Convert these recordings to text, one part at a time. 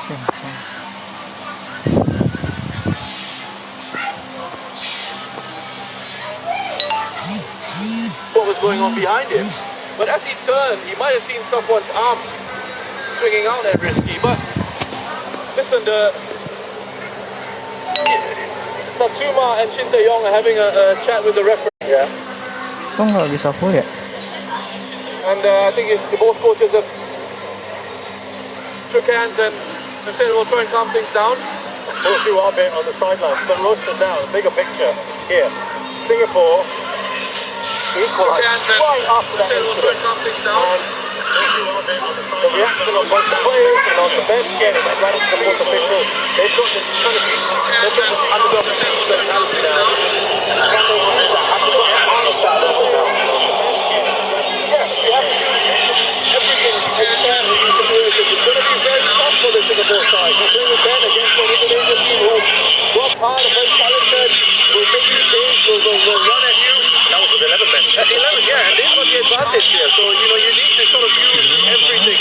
What was going on behind him, but as he turned, he might have seen someone's arm swinging out at risky. But listen, Tatsuma and Shin Tae-yong are having a chat with the referee. Yeah. Kok nggak bisa full ya? And I think both coaches have shook hands and said we'll try and calm things down. We'll do our bit on the sidelines, but Russia now, the bigger picture here. Singapore equalised right after that incident. The reaction on both the players and on the bench, and right up to the fourth official, they've got this underdog siege mentality now. And they use that. Have to harness that level now. Yeah, you have to use everything as you can in these situations. It's going to be very tough for the Singapore side. They're playing with Ben against an Indonesian team who work hard and very talented, will make you change, will run at you. That was with 11 men. 11, yeah, and they've got the advantage here. So, you need to sort of use everything.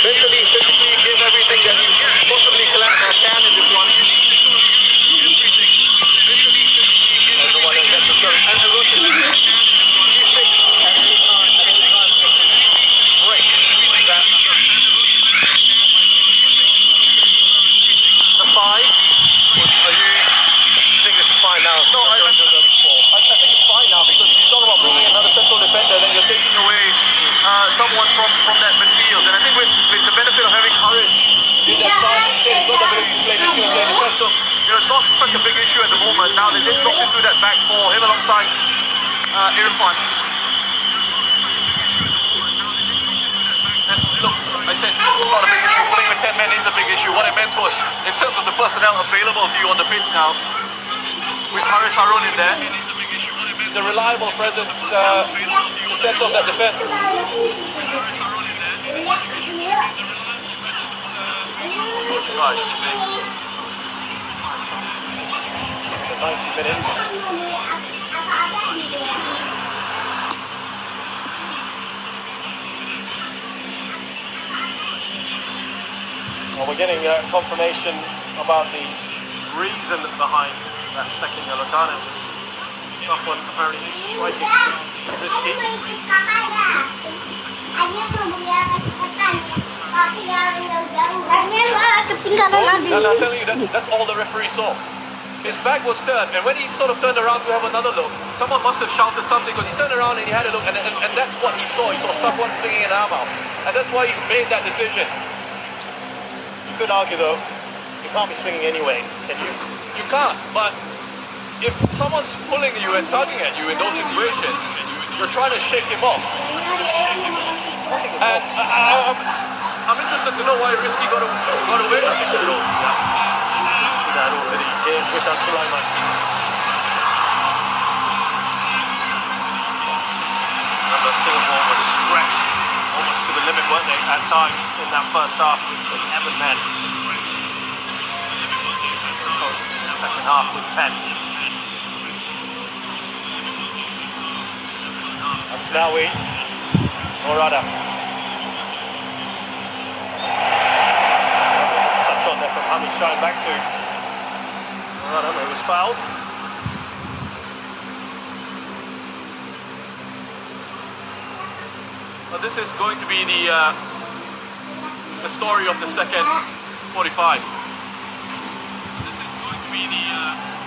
Mentally, physically, give everything that you possibly can in this one. That's the one that gets us going. And the Russian, do you think at any time break that the 5? Or you think this is fine now? No, I think it's fine now, because if you talk about bringing another central defender, then you're taking away someone from that midfield. And I think with the benefit of having Harris in that side, he said he's got the ability to play midfield and play defense. So it's not such a big issue at the moment. Now they just dropped into that back four, him alongside Irfan. And look, I said not a big issue. Playing with 10 men is a big issue. What I meant was, in terms of the personnel available to you on the pitch now, with Haris Harun in there, he's a reliable presence in the centre of that defence. Right. 90 minutes. Well, we're getting confirmation about the reason behind that second yellow card. It was someone apparently striking risky. And I'm telling you, that's all the referee saw. His back was turned, and when he sort of turned around to have another look, someone must have shouted something, because he turned around and he had a look, and that's what he saw. He saw someone swinging an arm out, and that's why he's made that decision. You could argue, though, you can't be swinging anyway, can you? You can't, but if someone's pulling you and tugging at you in those situations, you're trying to shake him off. And I'm interested to know why Risky got away with it. See that already. Here's Witan Sulaiman. Remember, Singapore was stretched almost to the limit, weren't they, at times in that first half with 11 men. Second half with 10. Asnawi, Morada. Touch on there from Hamid Shine back to Morada, who was fouled. Well, this is going to be the story of the second 45.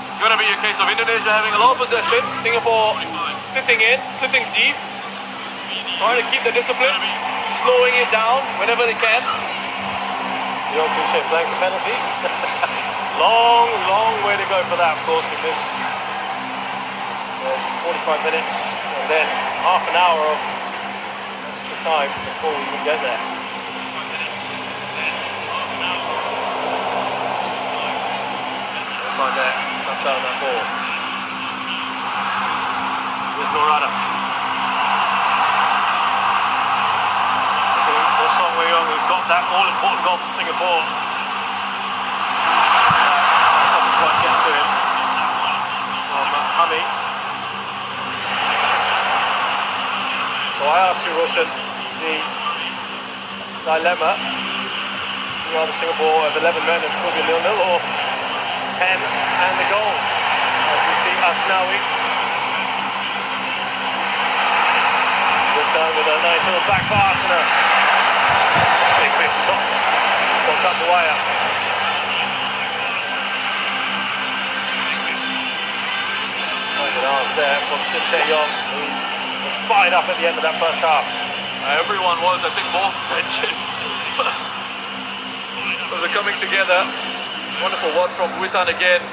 It's going to be a case of Indonesia having a lot of possession, Singapore sitting deep, trying to keep the discipline, slowing it down whenever they can. The old cliche, playing for penalties. long way to go for that, of course, because there's 45 minutes and then half an hour of extra time before we even get there. Find that. Out on that ball. Here's Norada. Looking for Song Wei-yong, who's got that all-important goal for Singapore. This doesn't quite get to him. Hami. So I asked you, Roshan, the dilemma. rather Singapore have 11 men and still be 0-0, or 10 and the goal. As we see Asnawi. Good time with a nice little back pass and a big shot for Kapuaya. Pointed arms there from Shin Tae-yong, who was fired up at the end of that first half. Everyone was, I think both benches was coming together. Wonderful work from Witan again.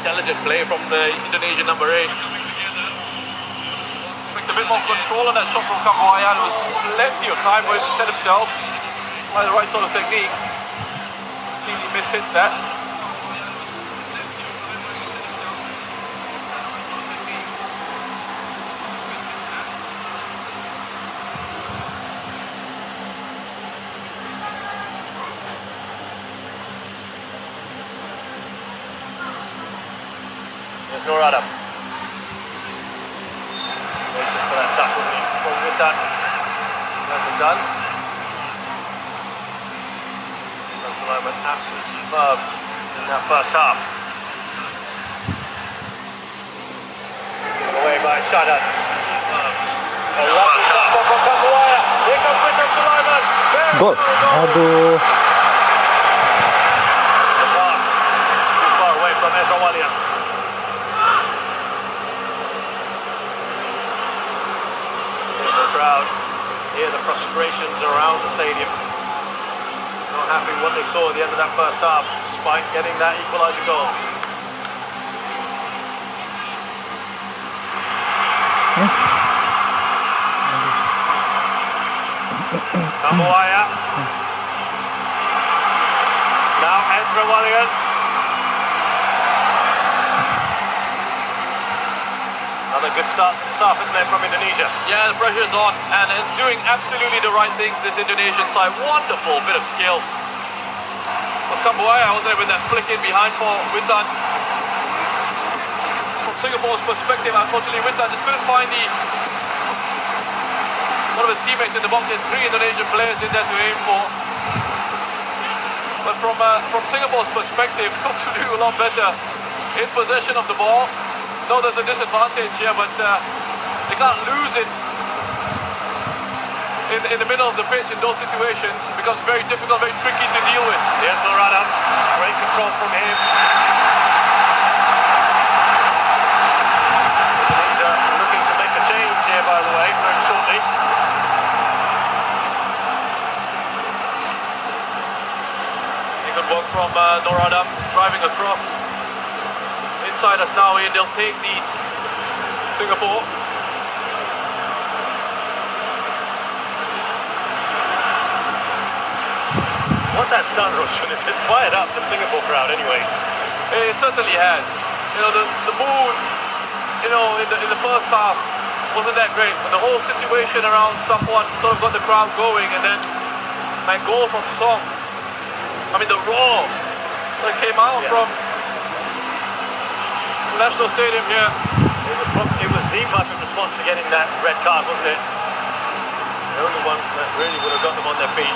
Intelligent play from the Indonesian number 8. Expect a bit more control on that shot from Kapuaya. There was plenty of time for him to set himself by the right sort of technique. Completely mishits that. There's Norada. Waiting for that touch, wasn't he? From Witan. Nothing done. Tonton alignment absolutely superb in that first half. Given away by Shadan. A lovely touch up from Kapuaya. Here comes Witan Sulaiman. Gol. Aduh. The pass too far away from Ezra Walian. Crowd hear the frustrations around the stadium. Not happy with what they saw at the end of that first half, despite getting that equalising goal. Kapuaya. Now Ezra Walian. Another good start to this half, isn't it, from Indonesia? Yeah, the pressure's on, and doing absolutely the right things, this Indonesian side. Wonderful bit of skill. Was Kapuaya, wasn't it, with that flick in behind for Witan. From Singapore's perspective, unfortunately, Witan just couldn't find one of his teammates in the box. He had 3 Indonesian players in there to aim for. But from Singapore's perspective, got to do a lot better in possession of the ball. No, there's a disadvantage here, but they can't lose it in the middle of the pitch in those situations. It becomes very difficult, very tricky to deal with. Here's Norada. Great control from him. Indonesia looking to make a change here, by the way, very shortly. Good work from Norada, driving across. Inside us now, and they'll take these Singapore. What that's done, Roshan, is it's fired up the Singapore crowd anyway. It certainly has. You know, the mood, you know, in the first half wasn't that great, but the whole situation around Sapuan sort of got the crowd going, and then my goal from Song, I mean the roar that came out from National Stadium here. It was the perfect response to getting that red card, wasn't it? The only one that really would have got them on their feet.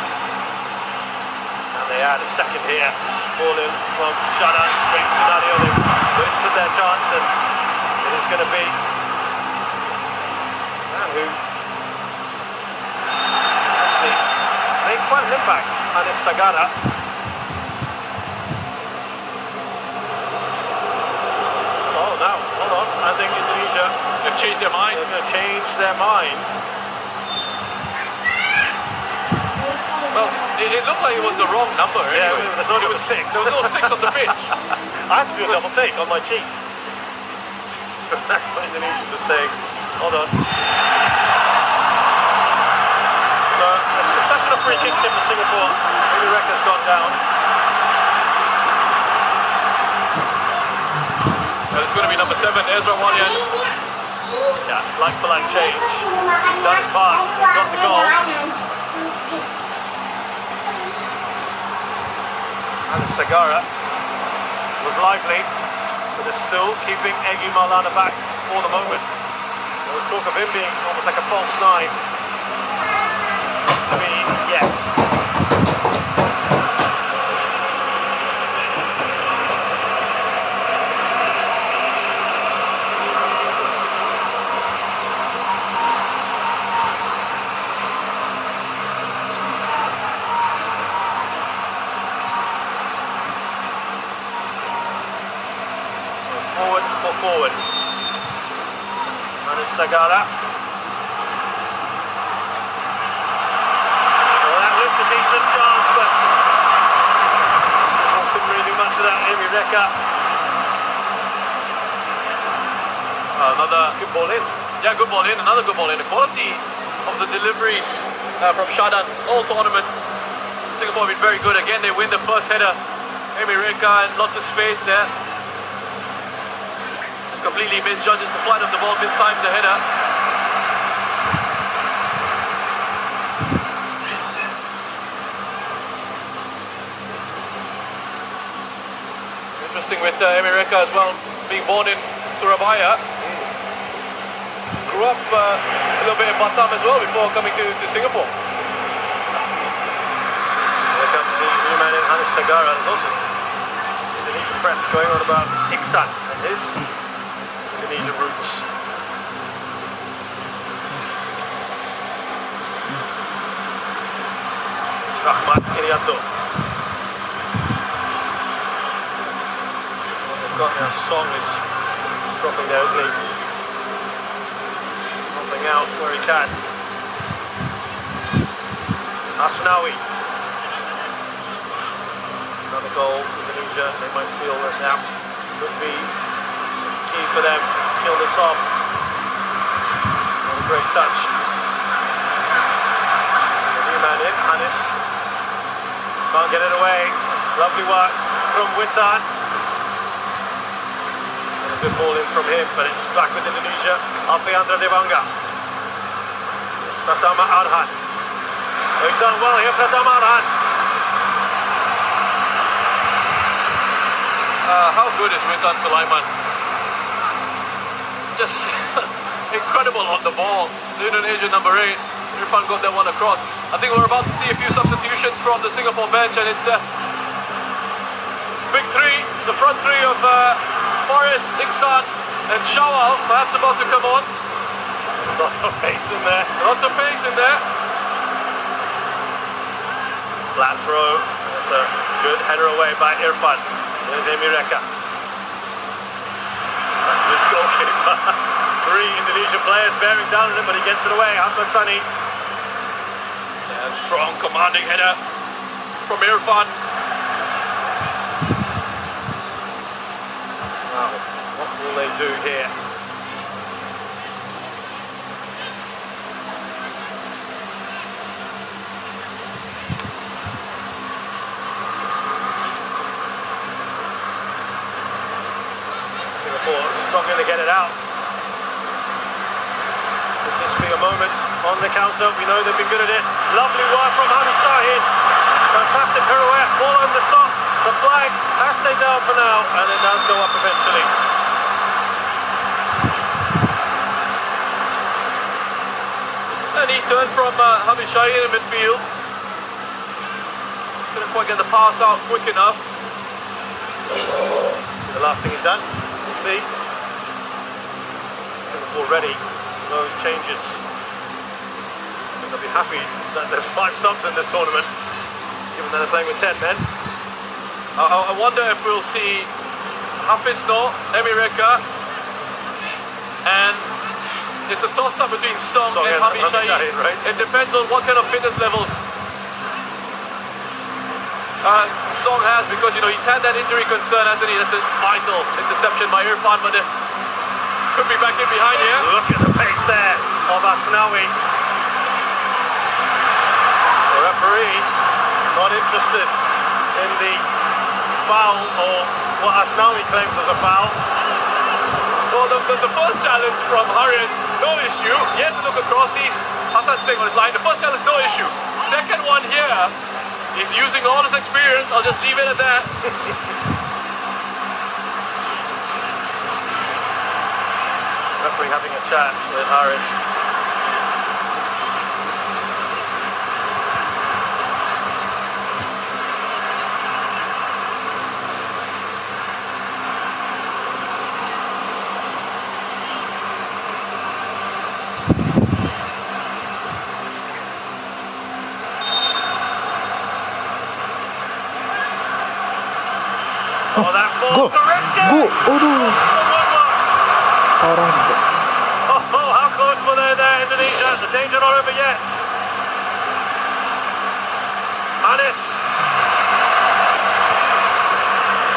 And they had a second here. Ball in from Shadan straight to Nadio. They wasted their chance, and it is going to be man who actually made quite an impact on this Sagara. I think Indonesia have changed their mind. They're going to change their mind. Well, it looked like it was the wrong number. Yeah, anyway. it was 6. There was no 6 on the pitch. I had to do a double take on my cheat. That's what Indonesia was saying. Hold on. So a succession of free kicks in for Singapore. Maybe record's gone down. It's going to be number 7, Ezra Walian. Yeah, like-for-like change. He's done his part. He's got the goal. And Sagara was lively. So they're still keeping Egy Maulana back for the moment. There was talk of him being almost like a false 9. To me, yet. forward. Manis Sagara. Well, that looked a decent chance, but couldn't really do much of that. Amy Reka. Another Good ball in. Yeah, good ball in, another good ball in. The quality of the deliveries from Shadan all tournament. Singapore have been very good. Again, they win the first header. Amy Reka and lots of space there. Just completely misjudges the flight of the ball, mistimes the header. Interesting with Amy Reka as well, being born in Surabaya. Grew up a little bit in Batam as well before coming to Singapore. Here comes the new man in Hanis Sagara. There's also Indonesian press going on about Iksan and his Indonesian roots. Rahmat Irianto. They've got their song is dropping there, isn't he? Dropping out where he can. Asnawi. Another goal, Indonesia. They might feel that that could be some key for them to kill this off. What a great touch. The new man in, Hanis. Can't get it away. Lovely work from Witan. And a good ball in from him, but it's back with Indonesia. Alfiandra Devanga. Pratama Arhan. Oh, he's done well here, Pratama Arhan. How good is Witan Sulaiman? Just incredible on the ball. The Indonesian number 8. Irfan got that one across. I think we're about to see a few substitutions from the Singapore bench, and it's big three, the front three of Forrest, Iksan and Shawal perhaps about to come on. Lots of pace in there. Lots of pace in there. Flat throw. That's a good header away by Irfan. There's Amy Reka. Back to his goalkeeper. 3 Indonesian players bearing down on him, but he gets it away. Hassan Sani. Yeah, strong commanding header from Irfan. Wow, what will they do here? Singapore struggling to get it out. Could this be a moment on the counter? We know they've been good at it. Lovely work from Hamid Shahid. Fantastic pirouette, ball on the top. The flag has stayed down for now, and it does go up eventually. And he turned from Hamid Shahid in midfield. Couldn't quite get the pass out quick enough. The last thing he's done, we'll see. Singapore ready for those changes. I think they'll be happy that there's 5 subs in this tournament, given that they're playing with 10 men. I wonder if we'll see Hafiz No, Amy Reka, and it's a toss-up between Song and Hamid Shahid. Right? It depends on what kind of fitness levels Song has, because he's had that injury concern, hasn't he? That's a vital interception by Irfan, but it could be back in behind here. Look at the pace there of Asnawi. The referee not interested in the foul, or what Asnawi claims was a foul. Well, the first challenge from Haris, no issue. He has to look across. Hassan staying on his line. The first challenge, no issue. Second one here, he's using all his experience. I'll just leave it at that. Referee having a chat with Haris. Oh, that ball to risk it! Go! Aduh. Good work. Orang Oh, how close were they there, Indonesia? The danger not over yet. Hannes.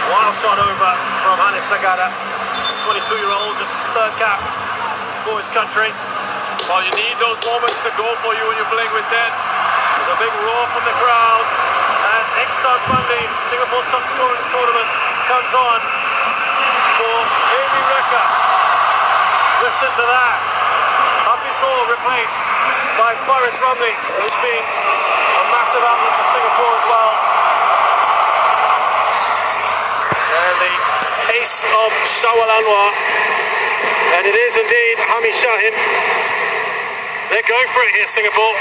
Wild shot over from Hannes Sagada. 22-year-old, just his third cap for his country. Well, you need those moments to go for you when you're playing with 10. There's a big roar from the crowd as Iksan Fandi, Singapore's top scorer in this tournament, comes on for Amy Reka. Listen to that. Hafiz Noor replaced by Faris Ramli, who's been a massive outlet for Singapore as well. And the ace of Shawal Anwar, and it is indeed Hami Shahin. They're going for it here, Singapore.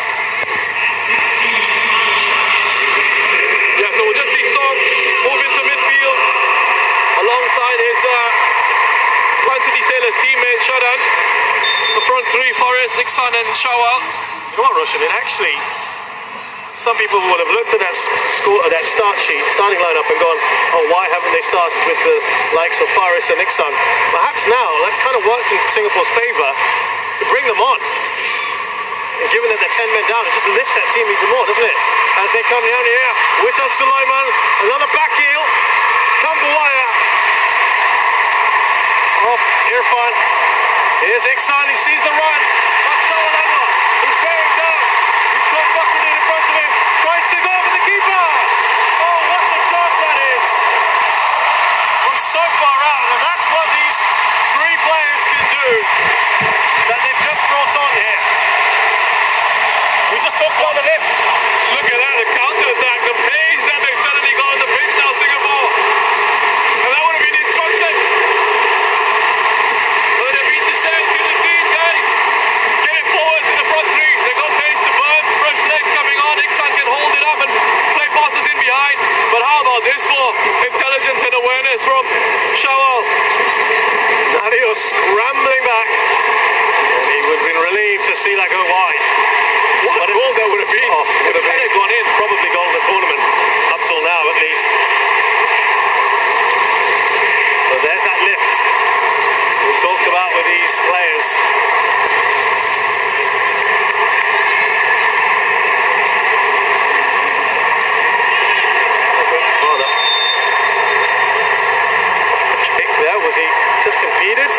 Yeah, so we'll just see Song move into midfield alongside his Man City Sailors teammate Shadan. The front three, Forrest, Iksan and Shawal. You know what, Roshan? It actually, some people would have looked at that start sheet, starting lineup, and gone, "Oh, why haven't they started with the likes of Faris and Iksan?" Perhaps now that's kind of worked in Singapore's favour to bring them on. And given that they're 10 men down, it just lifts that team even more, doesn't it? As they come down here, Witan Sulaiman, another back heel, Kambuaya, off Irfan. Here's Iksan, he sees the run. That's Shawal Anwar, who's bearing down. He's got Fakhruddin in front of him, tries to go over the keeper. Oh, what a chance that is. From so far out, and that's what these three players can do that they've just brought on here. We just talked about the lift. Look at that, the counter-attack, the pace that they've suddenly got on the pitch now, Singapore. And that would have been the instructions. But they've been to say to the team, guys, get it forward to the front three. They've got pace to burn, fresh legs coming on. Iksan can hold it up and play passes in behind. But how about this for intelligence and awareness from Shawal? Nadio scrambling back. And he would have been relieved to see that go wide. What a goal that would have been. Would have been gone in. probably goal of the tournament, up till now at least. But there's that lift we talked about with these players. Kick there, was he just impeded?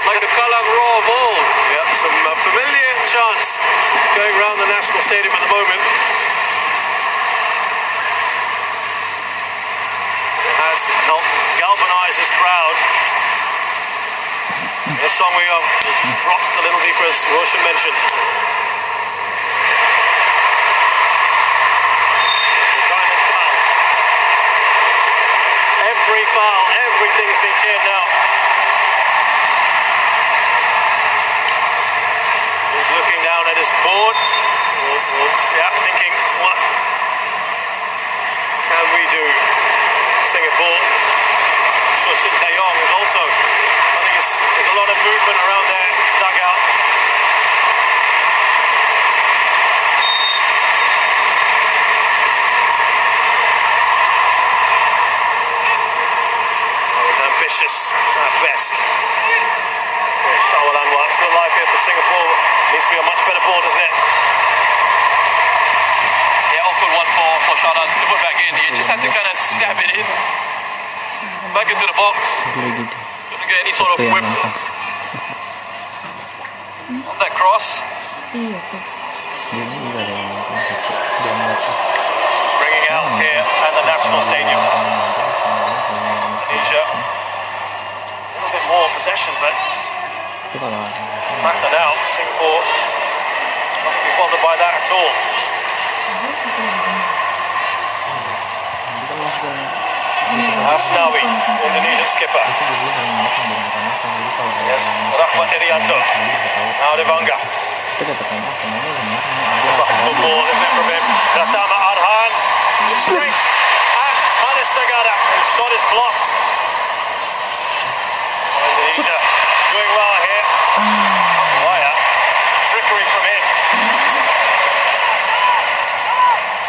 Like the Kalang Raw of old. Yeah, some familiar chants going around the National Stadium at the moment. Has helped galvanise this crowd. The song we dropped a little deeper, as Roshan mentioned. Diamond's fouled. Every foul, everything is being cheered now. He's looking down at his board. Yeah, thinking, what can we do? Singapore. I'm sure Shin Tae-yong is also, I think there's a lot of movement around their dugout. That was ambitious at best. Shawal Anwar still alive here for Singapore. Needs to be a much better ball, doesn't it? Yeah, awkward one for Shadan to put back in. He just had to kind of stab it in. Back into the box. Couldn't get any sort of whip on that cross. It's ringing out here at the National Stadium. Indonesia. A little bit more possession, but doesn't matter now. Singapore not to be bothered by that at all. Asnawi, Indonesian skipper. Yes, Rahmat Irianto. Now Devanga. It's a football, isn't it, from him? Ratama Arhan. Straight at Sagara, whose shot is blocked. Indonesia doing well here. Waya, trickery from him.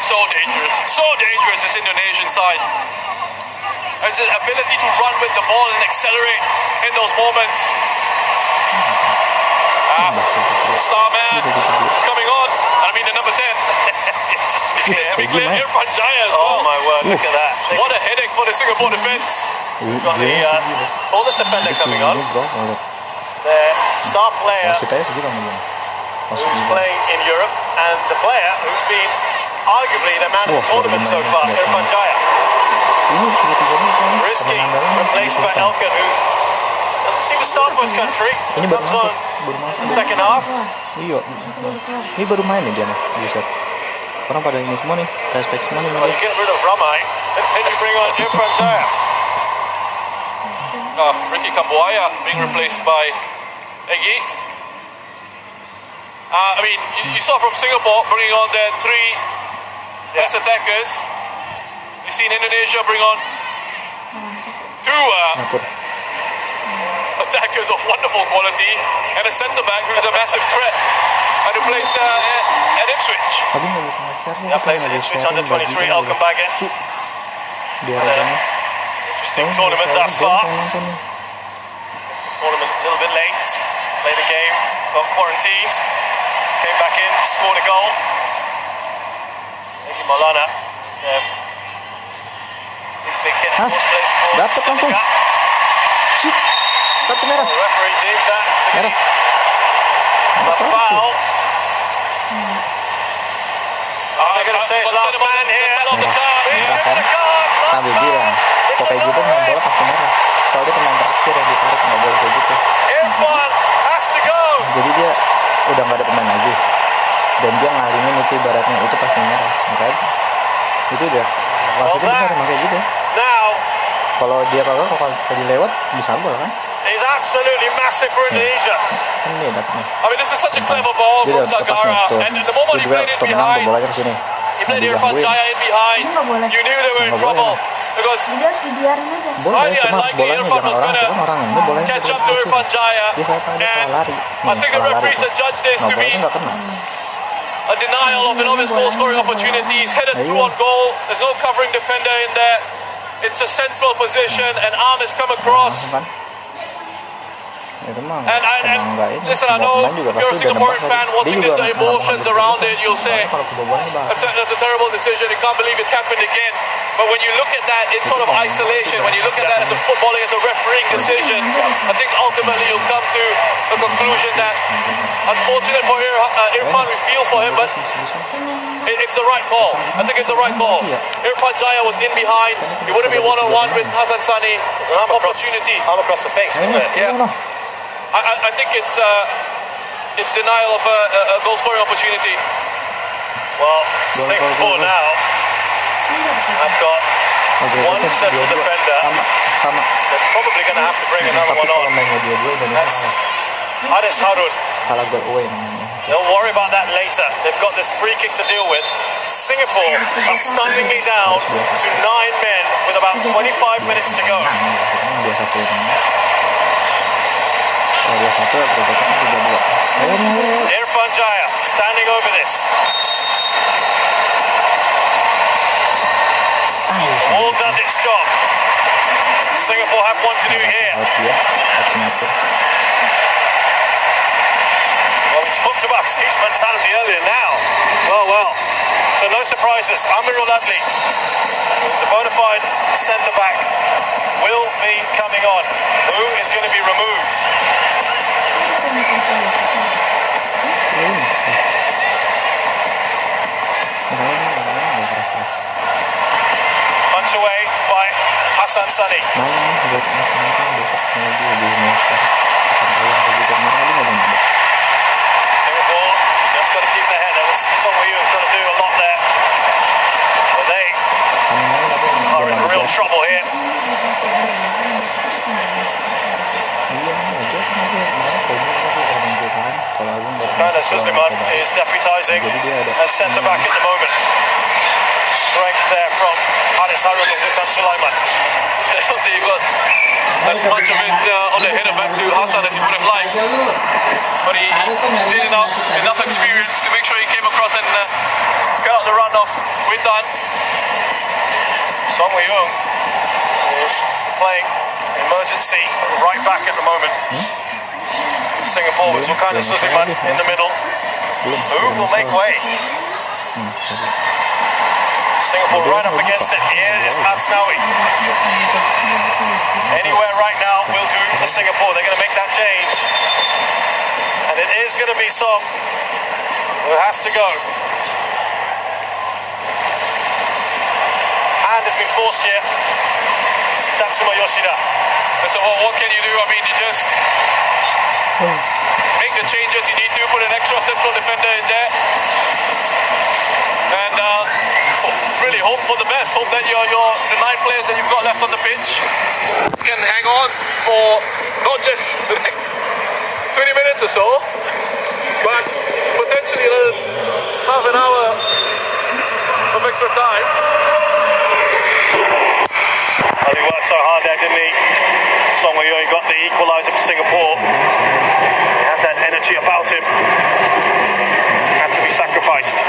So dangerous this Indonesian side. Has the ability to run with the ball and accelerate in those moments. Starman is coming on. I mean the number 10. Just to be clear. Irfan Jaya as Oh well. my word, look at that. What a headache for the Singapore defense. We've got the tallest defender coming on. Their star player Wasit aja segitu ngomong. who's playing in Europe, and the player who's been arguably the man of the tournament so far, Irfan Jaya. Ini tiga-tiganya kan Risky, replaced by Elkan, who doesn't seem to start for his country. Ini baru Comes on masuk, baru in the masuk. second half. Iya. Ini baru main nih dia nih, buset. Orang pada ini semua nih, respect semua nih. Well, you get rid of Ramai, and then you bring on Irfan Jaya. Ricky Kambuaya being replaced by Egi. I mean, you saw from Singapore bringing on their three best attackers. You've seen Indonesia bring on two Ngakur. attackers of wonderful quality and a centre-back who's a massive threat and who plays at Ipswich. Tadi nggak bisa nge-share nih. That plays at Ipswich under 23, Elkan Baggett. Biar adanya. Interesting tournament thus far. Nonton nih. Tournament a little bit late. Played a game, got quarantined, came back in, scored a goal. Egi Maulana. Big hit, of course, plays for Dapat langsung. Senegal. Shit. Kartu merah. The referee deems that to be Merah. a foul. They're going to say it's last man here. He's Merah kan? given a card. Kami bilang, kok kayak gitu main bola pasti merah. Soalnya pemain terakhir yang ditarik, nggak boleh kayak gitu. Irfan has to go. Jadi dia udah nggak ada pemain lagi. Dan dia ngalingin itu ibaratnya, itu pasti merah. Makanya itu udah wasitnya benar emang kayak gitu. Now Kalau dia kagak, kalau dilewat bisa gol kan? is absolutely massive for Indonesia. Kan dia dapetnya. I mean, this is such a clever ball Dia from udah lepas nih Sagara, tuh. and the moment he Dia played it tuh menang tuh behind, bolanya ke sini. he played Irfan Jaya in behind. You knew they were in Nggak boleh. trouble because Jadi harus dibiarin aja. Boleh, Highly cuma harus unlikely bolanya Irfan jangan was orang itu kan gonna orangnya. Ini bolanya catch dia up to pasti. Irfan Jaya, Dia saya tahu dia salah and lari. I think the salah lari referees tuh. had judged this Nah, to be bolanya nggak kena. a denial of an obvious goal-scoring opportunity. He's headed through on goal. There's no covering defender in there. It's a central position, and arm has come across. Kan? Itu mah And emang nggak ini. listen, I Semua know pemain juga if you're a pasti udah Singaporean nebak fan tadi. watching Dia this, juga the nggak emotions pernah around gitu. it, you'll say Soalnya kalau kebobolannya bahas. that's a terrible decision. You can't believe it's happened again. But when you look at that in sort of isolation, when you look at that as a footballing, as a refereeing decision, I think ultimately you'll come to the conclusion that, unfortunate for Irfan, we feel for him, but it's the right call. I think it's the right call. Irfan Jaya was in behind. He would have been one-on-one with Hassan Sani. Arm across the face, wasn't it? Yeah. I think it's denial of a goal-scoring opportunity. Well, Singapore now have got one central defender. Sama. They're probably going to have to bring another Tapi one kalau on. mainnya dua-dua That's Indonesia Anis Harun. kalah gol away namanya. They'll worry about that later. They've got this free kick to deal with. Singapore are stunningly down to 9 men with about 25 minutes to go. Nah, 2-1 ya teman. Kalau 2-1 berarti kan 3-2. Irfan Jaya standing over this. All does its job. Singapore have one to do here. Out dia, out Singapura. Well, we talked about siege mentality earlier now. Well. So no surprises. Amirul Adli, who's a bona fide centre-back, will be coming on. Who is going to be removed? Punch away by Hassan Sani. Singapore just got to keep their head. There was Song Woo trying to do a lot there. But they are in real trouble here. Kana Susliman is deputising as centre-back at the moment. strength there from Haris Harun and Witan Sulaiman. I don't think he got as much of it on the header back to Hassan as he would have liked. But he did enough experience to make sure he came across and got out the run of Witan. Song Wei-young is playing emergency right back at the moment. Singapore with Zulkarnain Sudirman in the middle. Who will make way? Singapore right up against it. Here is Asnawi. Anywhere right now will do for Singapore. They're going to make that change. And it is going to be Song who has to go. Hand has been forced here. Tatsuma Yoshida. So what can you do? I mean, you just make the changes you need to, put an extra central defender in there, and really hope for the best. Hope that the 9 players that you've got left on the pitch can hang on for not just the next 20 minutes or so, but potentially another half an hour of extra time. Well, he worked so hard there, didn't he? Song Wei-young got the equaliser for Singapore. He has that energy about him. Had to be sacrificed.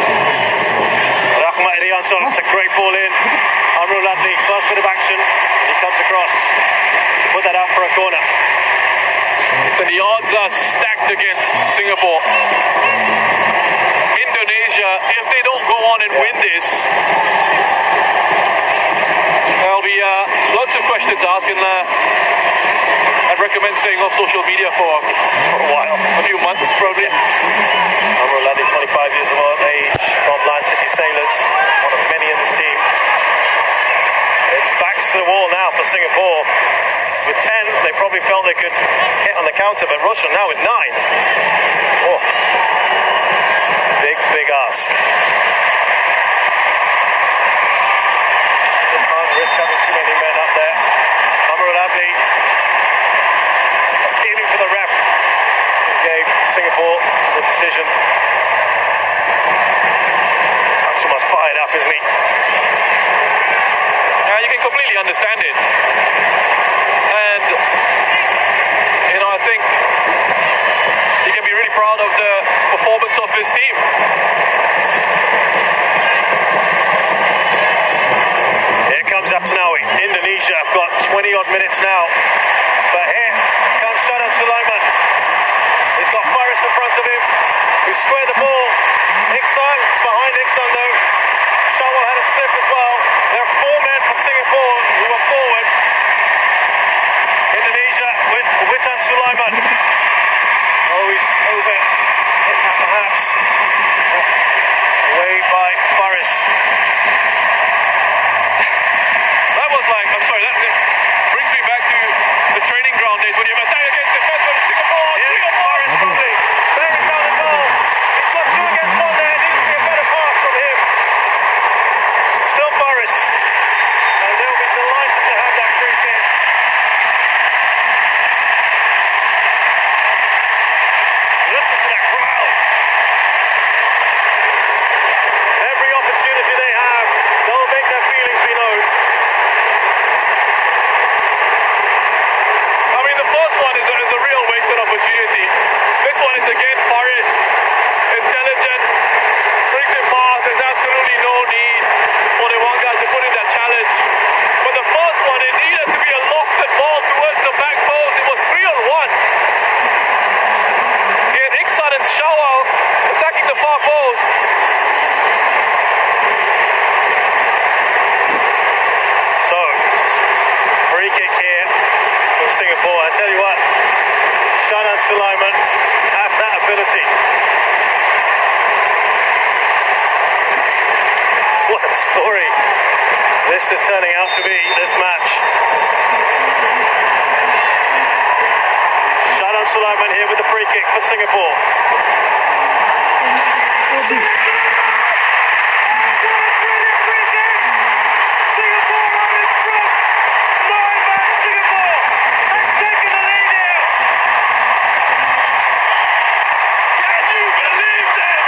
Rahmat Irianto, it's a great ball in. Amrul Adli, first bit of action. He comes across to put that out for a corner. So the odds are stacked against Singapore. Indonesia, if they don't go on and win this, there'll be lots of questions asked, and I'd recommend staying off social media for a while, a few months probably. Amrul Adli, 25 years of age, from Lion City Sailors, one of many in this team. It's backs to the wall now for Singapore. With 10, they probably felt they could hit on the counter, but Russia now with 9. Oh, big ask. They can't risk having too many men up there. Amrul Adli appealing to the ref, gave Singapore the decision. Tatsuma's fired up, isn't he? You can completely understand it. And, I think he can be really proud of the performance of his team. Here comes Asnawi. Indonesia have got 20-odd minutes now. But here comes Shanan Sulaiman. He's got Faris in front of him, who squared the ball. Iksan, it's behind Iksan though. Shawal had a slip as well. There are 4 men for Singapore who are forward. Indonesia with Witan Sulaiman. Oh, he's over hit that perhaps. Away by Faris. That was like, I'm sorry, that brings me back to the training ground days when you have attack against defense for Singapore. Here's Faris probably. Bearing down the goal. He's got 2 against 1 there. Needs to be a better pass from him. Still Faris. And they'll be delighted to have that free kick. Listen to that crowd. Every opportunity they have, they'll make their feelings be known. I mean, the first one is a real wasted opportunity. This one is again Faris, intelligent, brings it past. There's absolutely no need for the one guy to put in that challenge. But the first one, it needed to be a lofted ball towards the back post. It was 3-on-1. He had Iksan and Shawal attacking the far post. So, free kick here from Singapore. I tell you what, Shanan Sulaiman has that ability. What a story this is turning out to be, this match. Shanan Sulaiman here with the free kick for Singapore. Singapore are in front. 9-man Singapore have taken the lead here. Can you believe this?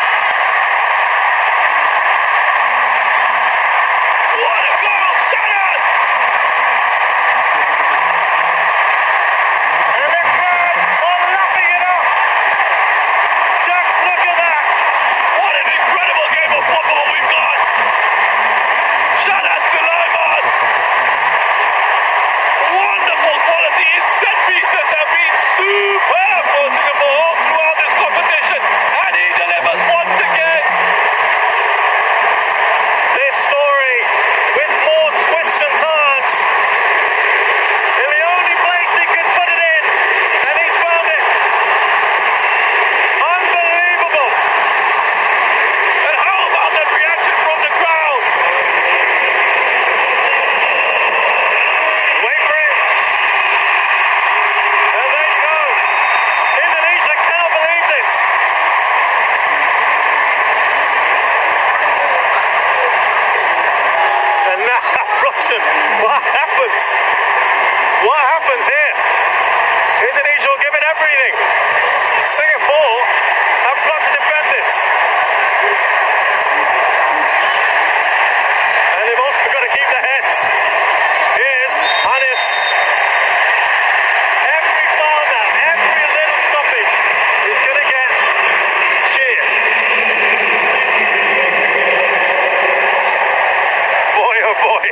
everything. Singapore have got to defend this. And they've also got to keep their heads. Here's Hannes. Every foul now, every little stoppage is going to get cheered. Boy, oh boy.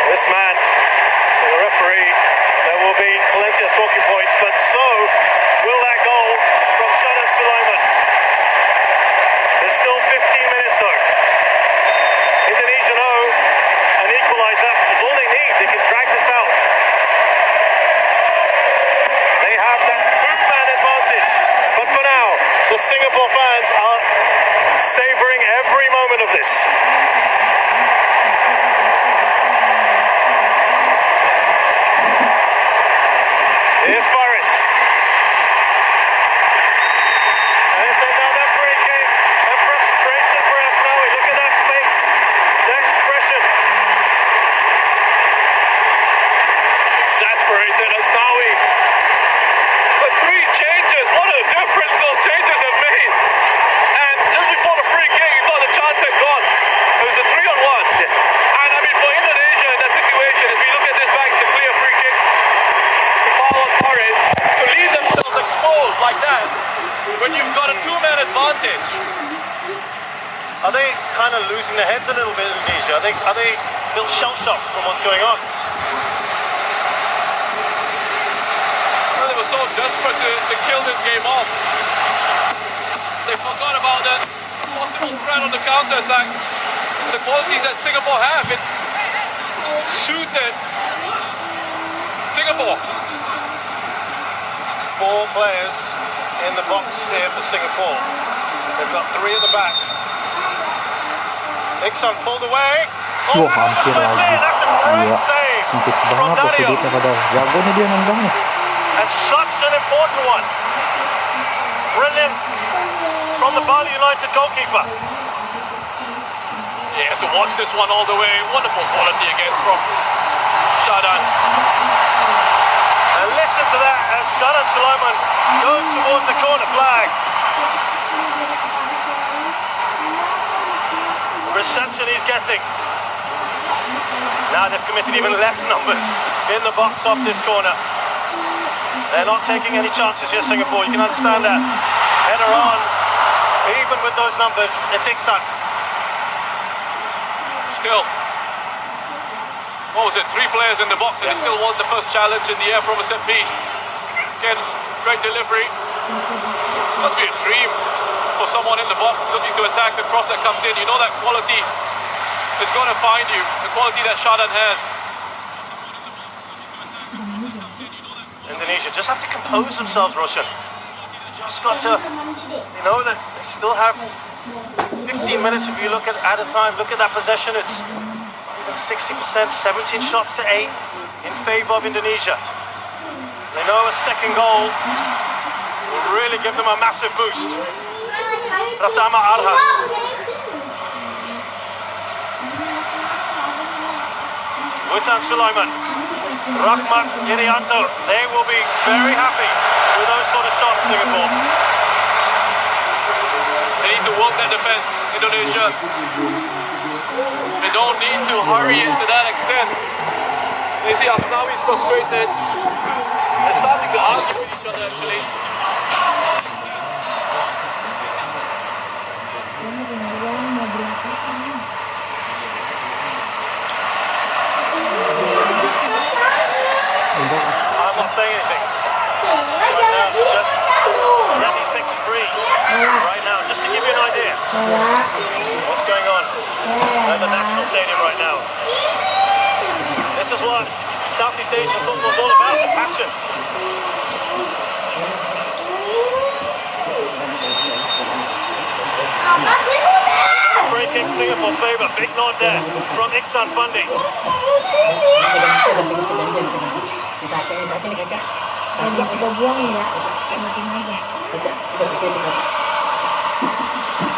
This man, the referee, there will be plenty of talking points, but so will that goal from Shadan Sulaiman. There's still 15 minutes though. Indonesia know an equaliser is all they need. They can drag this out. They have that two-man advantage. But for now, the Singapore fans are savouring every moment of this. Here's Faris. And it's another break in and frustration for Asnawi. Look at that face, the expression. Exasperated Asnawi. But 3 changes, what a difference those changes have made. And just before the free kick, you thought the chance had gone. It was a 3-on-1. And I mean, for Indonesia in that situation, as we look at this back, it's a clear free kick. To leave themselves exposed like that when you've got a 2-man advantage. Are they kind of losing their heads a little bit, Indonesia? Are they a little shell-shocked from what's going on? Well, they were so desperate to kill this game off. They forgot about the possible threat on the counter-attack. The qualities that Singapore have, it's suited Singapore. 4 players in the box here for Singapore. They've got 3 at the back. Iksan pulled away. Wah, hampir that's lagi. it. That's a great Gila, save sempit from banget loh Dario. sudutnya padahal. Jago nih dia nendangnya. And such an important one. Brilliant from the Bali United goalkeeper. Yeah, to watch this one all the way. Wonderful quality again from Shadan. And listen to that as Shadan Sulaiman goes towards the corner flag. The reception he's getting. Now they've committed even less numbers in the box off this corner. They're not taking any chances here, Singapore. You can understand that. Header on, even with those numbers, it's Iksan. Still, what was it, 3 players in the box and he still won the first challenge in the air from a set piece. Again, great delivery. Must be a dream for someone in the box looking to attack the cross that comes in. You know that quality is going to find you, the quality that Shadan has. Indonesia just have to compose themselves, Roshan. Just got to, you know, that they still have 15 minutes if you look at a time. Look at that possession, it's even 60%, 17 shots to 8 in favour of Indonesia. They know a second goal will really give them a massive boost. Pratama Arha. Witan Sulaiman. Rahmat Irianto. They will be very happy with those sort of shots, Singapore. They need to work that defense, Indonesia. They don't need to hurry it to that extent. You see Asnawi's frustrated. They're starting to argue with each other actually. I'm not saying anything. Right now, just let these pictures breathe. Right now, just to give you an idea what's going on at the National Stadium right now. This is what Southeast Asian football is all about, the passion. Free kick Singapore's favour, big nod there from Iksan Fandi.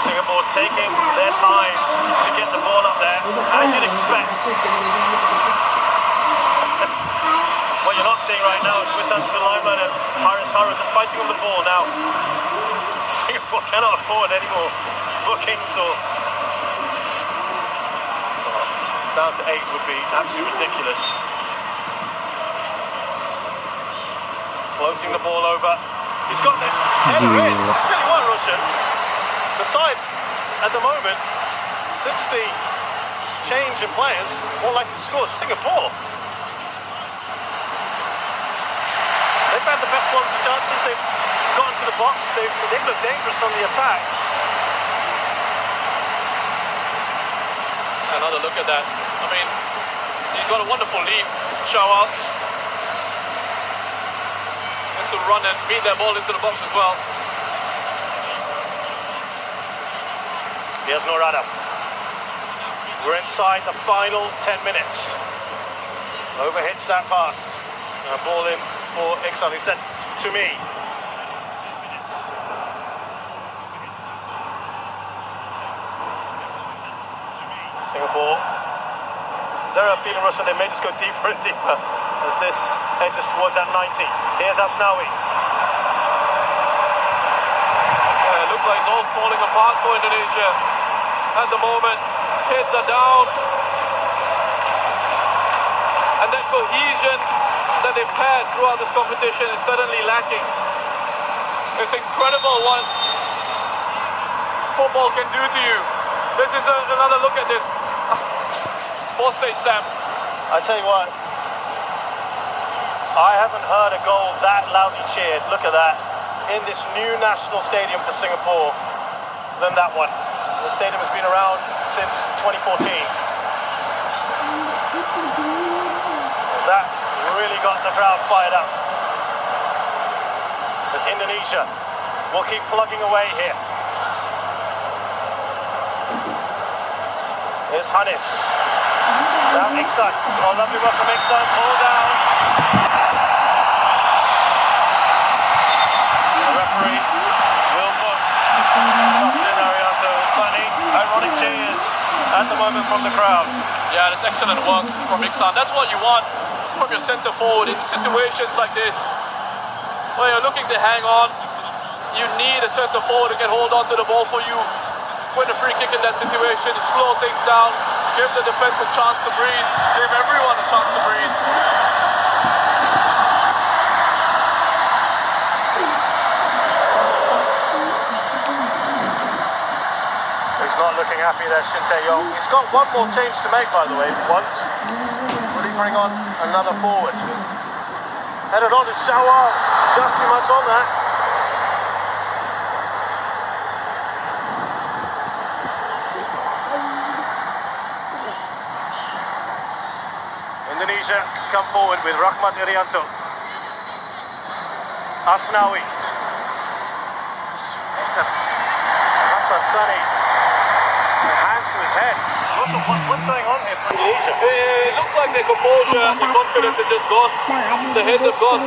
Singapore taking their time to get the ball up there, as you'd expect. When what you're not seeing right now is Witan Sulaiman and Haris Haru just fighting on the ball now. Singapore cannot afford any more bookings or... Down to 8 would be absolutely ridiculous. Floating the ball over. He's got the header in. I tell you what, Roshan, the side at the moment, since the change in players, more likely to score Singapore. They've had the best quality chances. They've gotten to the box. They've looked dangerous on the attack. Another look at that. I mean, he's got a wonderful lead. Shawal wants to run and beat that ball into the box as well. Here's Norada. We're inside the final 10 minutes. Overhits that pass. Ball in for Iksan. He said to me. Singapore. Is there a feeling, Russia, they may just go deeper and deeper as this edges towards that 90. Here's Asnawi. Yeah, it looks like it's all falling apart for Indonesia at the moment. Heads are down. And that cohesion that they've had throughout this competition is suddenly lacking. It's incredible what football can do to you. This is another look at this. Post-stage stamp. I tell you what, I haven't heard a goal that loudly cheered, look at that, in this new national stadium for Singapore than that one. The stadium has been around since 2014. And that really got the crowd fired up. But Indonesia will keep plugging away here. Here's Hanis. Now Iksan. Oh, lovely work from Iksan. All down. The referee will vote. Captain Arianto, Sunny. Ironic cheers at the moment from the crowd. Yeah, that's excellent work from Iksan. That's what you want from your centre forward in situations like this, where you're looking to hang on. You need a centre forward who can hold on to the ball for you. Win a free kick in that situation, slow things down, give the defense a chance to breathe, give everyone a chance to breathe. He's not looking happy there, Shin Tae-yong. He's got one more change to make, by the way, once. Will he bring on another forward? Headed on to Shawal. It's just too much on that. Indonesia come forward with Rahmat Irianto. Asnawi. Straight up. Hassan Sani. Hands to his head. What's going on here for Indonesia? It looks like their composure, the confidence is just gone. The heads have gone.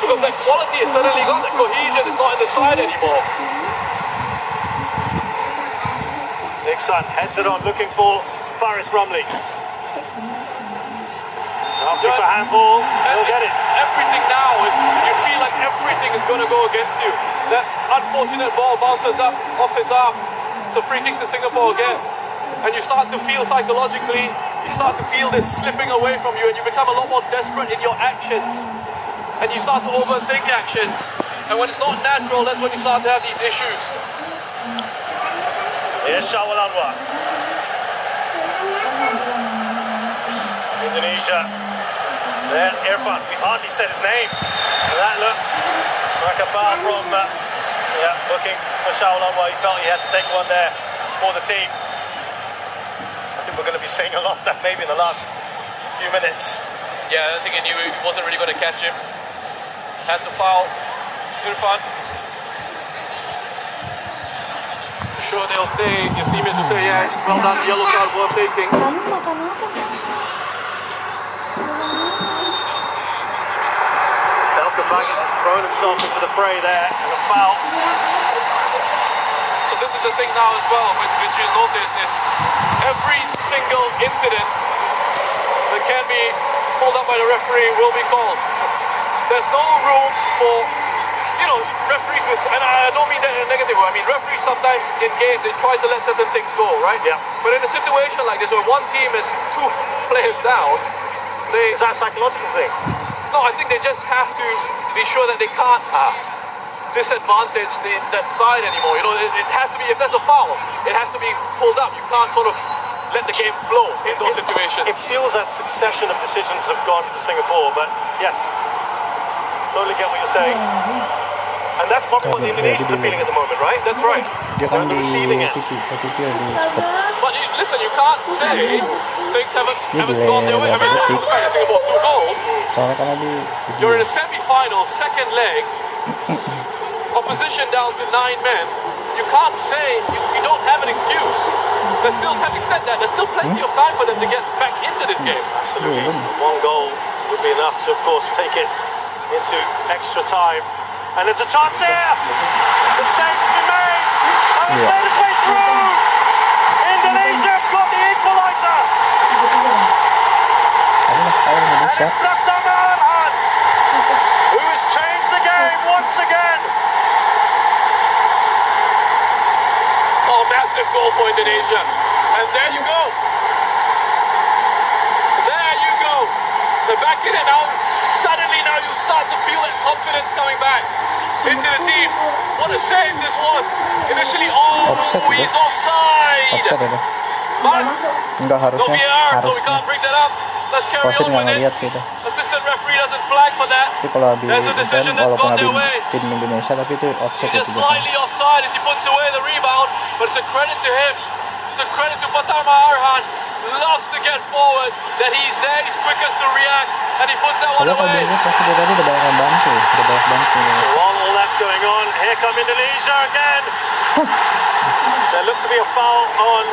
Because that quality is suddenly gone. The cohesion is not in the side anymore. Iksan heads it on, looking for Faris Rumley. Asking for handball, he'll get it. Everything now is, you feel like everything is going to go against you. That unfortunate ball bounces up off his arm. It's a free kick to Singapore again. And you start to feel psychologically, you start to feel this slipping away from you, and you become a lot more desperate in your actions. And you start to overthink actions. And when it's not natural, that's when you start to have these issues. Here's Shawal Anwar. Indonesia. There, Irfan. We've hardly said his name. And that looked like a foul from, looking for Shawal Anwar. He felt he had to take one there for the team. I think we're going to be seeing a lot of that maybe in the last few minutes. Yeah, I think he knew he wasn't really going to catch him. Had to foul Irfan. Sure, they'll say, his teammates will say, yeah, well done, yellow card worth taking. Baggett has thrown himself into the fray there, and a foul. So this is the thing now as well, which you notice is every single incident that can be pulled up by the referee will be called. there's no room for, you know, referees, and I don't mean that in a negative way. I mean, referees sometimes in games, they try to let certain things go, right? Yeah. But in a situation like this, where one team is 2 players down, they... Is that a psychological thing? No, I think they just have to be sure that they can't disadvantage that side anymore. You know, it has to be, if there's a foul, it has to be pulled up. You can't sort of let the game flow in those situations. It feels a succession of decisions have gone for Singapore, but yes, totally get what you're saying. And that's probably what the Indonesians are feeling at the moment, right? That's right. Dia kan On the di receiving end. TV di spot. But listen, you can't say things haven't delay gone their way. I mean, berapa aside from the fact that Singapore 2 goals, Soalnya karena di you're in a semi-final, second leg, opposition down to 9 men. You can't say, you don't have an excuse. There's still, having said that, there's still plenty of time for them to get back into this game. Absolutely. One goal would be enough to, of course, take it into extra time. And there's a chance here. The save's been made. And it's made its way through. Indonesia's got the equaliser. Tapi masih kalah And Indonesia. it's Pratama Arhan, who has changed the game once again. Oh, massive goal for Indonesia. And there you go. There you go. They're back in it now. Suddenly now you start to feel that confidence coming back into the team. What a save this was. Initially, Offset he's itu. offside. Offset itu. But Enggak no harusnya. VAR, so we Harusnya. can't bring that up. Let's carry Wasit on nggak with ngeliat it. sih itu. Assistant referee doesn't flag for that. Tapi kalau di There's a decision that's walaupun gone di their way. tim Indonesia tapi itu offset He's itu just juga. slightly offside as he puts away the rebound, but it's a credit to him. It's a credit to Pratama Arhan. Loves to get forward, that he's there, he's quickest to react, and he puts that one Kalau away. dia pasti dia tadi udah banyak bantu, udah banyak bantu. While all that's going on, here come Indonesia again. There looked to be a foul on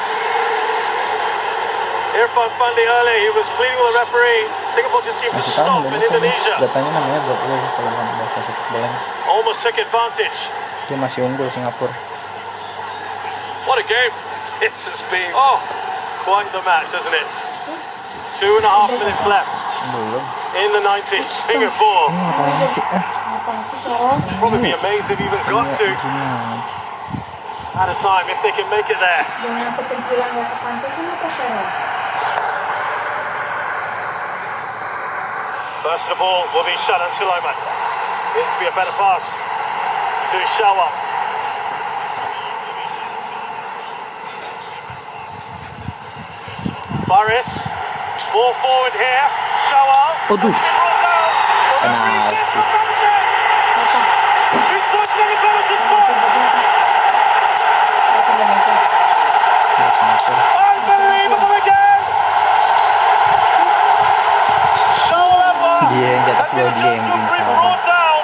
Irfan Fandi early. He was pleading with the referee. Singapore just seemed to Masih tahu stop in Indonesia. Datanya namanya buat gol kalau nggak bahasa sepak bola. Almost took advantage. Dia masih unggul Singapura. What a game. This has been Oh, quite the match, hasn't it? 2.5 minutes left Belum. in the 90s. Singapore Ini apaan sih? probably be amazed they've even got to Gini. at a time if they can make it there. Dengan ketergilan gak ke pantai sih apa Sarah? First of the ball will be Shadan Sulaiman. It to be a better pass to Shawa. Faris, ball forward here. Shawa. Aduh. Penalti. He's pointing at the penalty spot. Unbelievable again. Shawa. Dia yang jatuh gol, dia yang bikin salah. Brought down.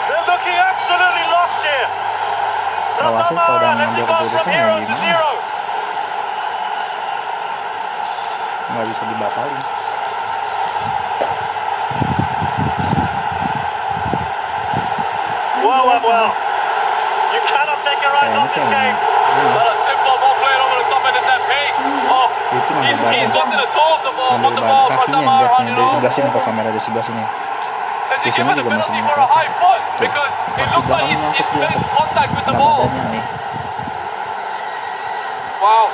They're looking absolutely lost here. Kalau wasit kalau udah Let's ngambil go from keputusan ya hero to gimana? zero. Nggak bisa dibatalin. Well. You cannot take your eyes off this game. what a simple ball played over the top and it's at pace. Oh, Itu he's ngambil gotten a toe of the ball, ngambil Pratama kakinya Arhan, lihatnya you dari know. sebelah sini kok kamera dari sebelah sini. Is he Di sini given a juga masih penalty for a nampak. high foot? Because it Kaki looks like belakang he's nyangkut dia made tuh. contact with the Kena ball. badannya nih. Wow.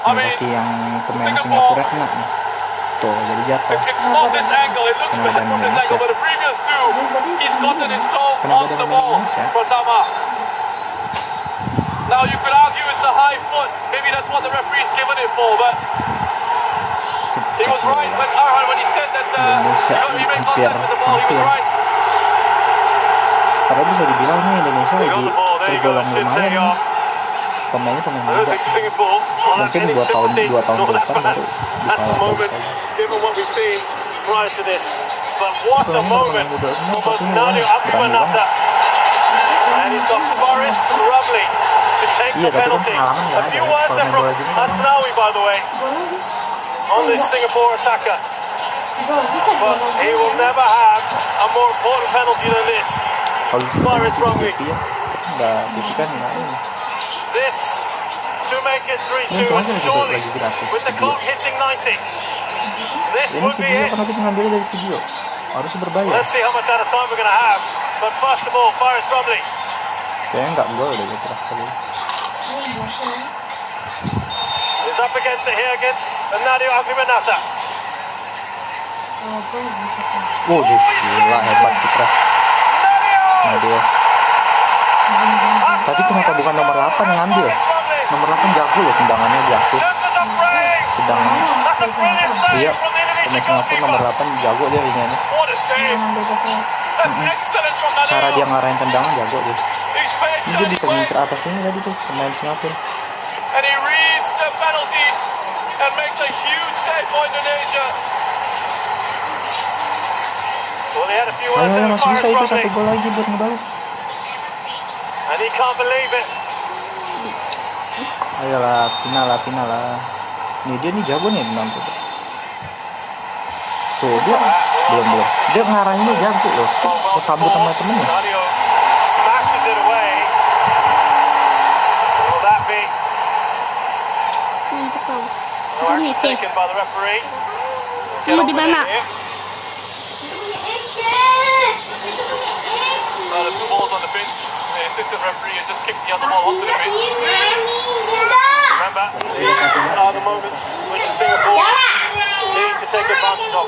I Yang mean, kaki yang pemain Singapore- Singapura kena nih. Tuh jadi jatuh. it's not this angle. It looks Kena bad badan from this Indonesia. angle, but the previous two, he's gotten his toe Kena on badan the ball. Indonesia. Pratama. Now you could argue it's a high foot. Maybe that's what the referee's given it for, but he was right when Arhan when he said that Indonesia he made contact with the ball. He was hampir. right. Padahal bisa dibilang nih Indonesia They got lagi the ball. There you go. tergolong Should lumayan take nih. off. Pemainnya pemain I don't muda. think Singapore will have Mungkin any 2 tahun sympathy 2 tahun nor ke their depan baru fans bisa at the bagus moment, lagi. given what we've seen prior to this. But what a Pemain moment muda semua for tapi Nadio berani Akbanata. banget. And he's got Faris Ramli to take Iya, the tapi kan penalty. pengalaman nggak A few ada. words Kalau there main from bola gini kan Asnawi, by the way, on this Singapore attacker. But he will never have a more important penalty than this. kalau itu Faris Ramli. ya nggak gitu kan nggak ini. This to make it 3-2, Ini and kemarin surely lagi gratis with the video. clock hitting 90, this Ini would be video it. kan habis ngambil dari video. Harus berbayar. Let's see how much out of time we're going to have. But first of all, Faris Rumley. Kayaknya nggak gol deh gitu kali. Is up against it here against Nadia Aglimanata. Waduh, gila hebat Citra. Nah dia. Tadi kenapa bukan nomor 8 yang ngambil? Nomor 8 jago loh tendangannya jatuh. Tendangannya. Iya. Pemain Singapura nomor 8 jago dia ini. What a save. That's excellent from Nadia. Cara dia ngarahin tendangan jago dia. He's Ini dia bisa patient. ngincer atas ini tadi tuh pemain Singapura. And he reads the penalty and makes a huge save for Indonesia. Well, he had a few Ayo, words ayo in masih bisa Faris itu Rumley. 1 gol lagi buat ngebalas. And he can't believe it. Ayolah, final lah. Nih dia nih jago nih nanti. Tuh dia belum. Dia ngarahinnya jago loh. Mau sambut sama temennya. Nadia smashes it away. Will that be no action taken by the referee? Get on with it here. The 2 balls on the pitch. The assistant referee has just kicked the other ball onto the pitch. Remember, these are the moments which Singapore need to take advantage of.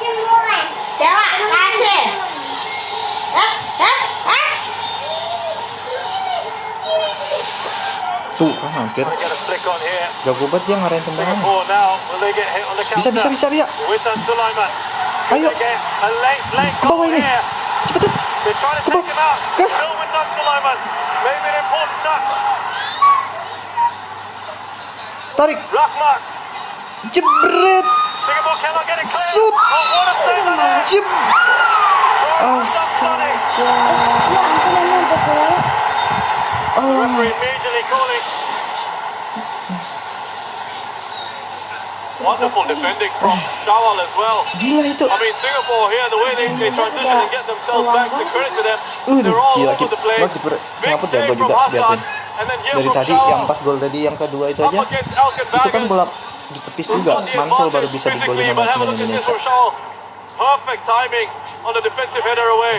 Tuh kan hampir. Get a flick on here. Jago banget dia ngarahin tendangannya. Singapore now, will they get hit on the counter? Bisa dia. Witan Sulaiman. Ayo. They get a late Ke bawah goal ini. here. Cepetan. They're trying to Ke take bawah. him out. Gas. Still Witan Sulaiman. Maybe an important touch. Tarik. Rahmat. Jebret. Singapore cannot get it clear. Shoot. Oh, what a save on there. Jeb. From Sane. The referee immediately calling. Wonderful defending from Shawal as well. Gila itu. I mean, Singapore here, the way they transition and get themselves back, to credit to them, they're all gila, over the place. Big Singapura save jago from juga Hassan, liatin. and then here Dari from tadi yang Shawal. pas gol tadi yang kedua itu Up aja. against Elkin Itu kan Bagan. bola ditepis Who's juga. got the Mantul baru advantage bisa digolin physically, sama but have a pemain look at this Indonesia. from Shawal. Perfect timing on the defensive header away.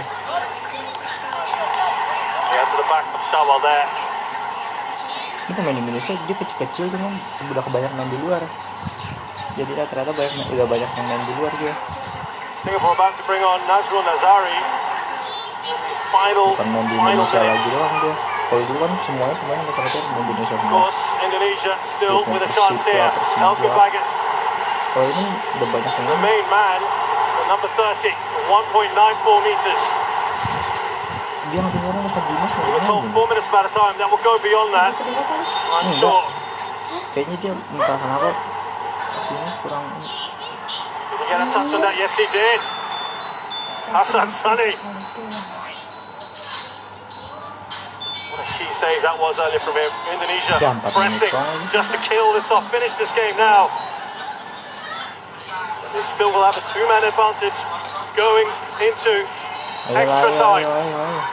Yeah, to the back of Shawal there. Ini pemain Indonesia dia kecil-kecil cuman udah kebanyakan main di luar. Jadi ternyata udah banyak yang main di luar dia. Singapore about to bring on Nazrul Nazari. His final Bukan main di Indonesia lagi minutes. doang dia. Kalau dulu kan semuanya pemain rata-rata main di Indonesia Of semua. course, Indonesia still Bukan with a chance Persib, here. Persib, Elkin Bagan, Kalau ini udah banyak yang the main. main man, the number 30, 1.94 meters. Dia nggak dengerin Pak Dimas We were told main. 4 minutes about a time. That will go beyond that. I'm Enggak. sure. Kayaknya dia entah kenapa ini kurang. Did he get a touch on that? Yes, he did. Hassan Sane. What a key save that was earlier from him. Indonesia Ya, 4 pressing menit. just to kill this off, finish this game now. They still will have a 2-man advantage going into extra time. Ayo.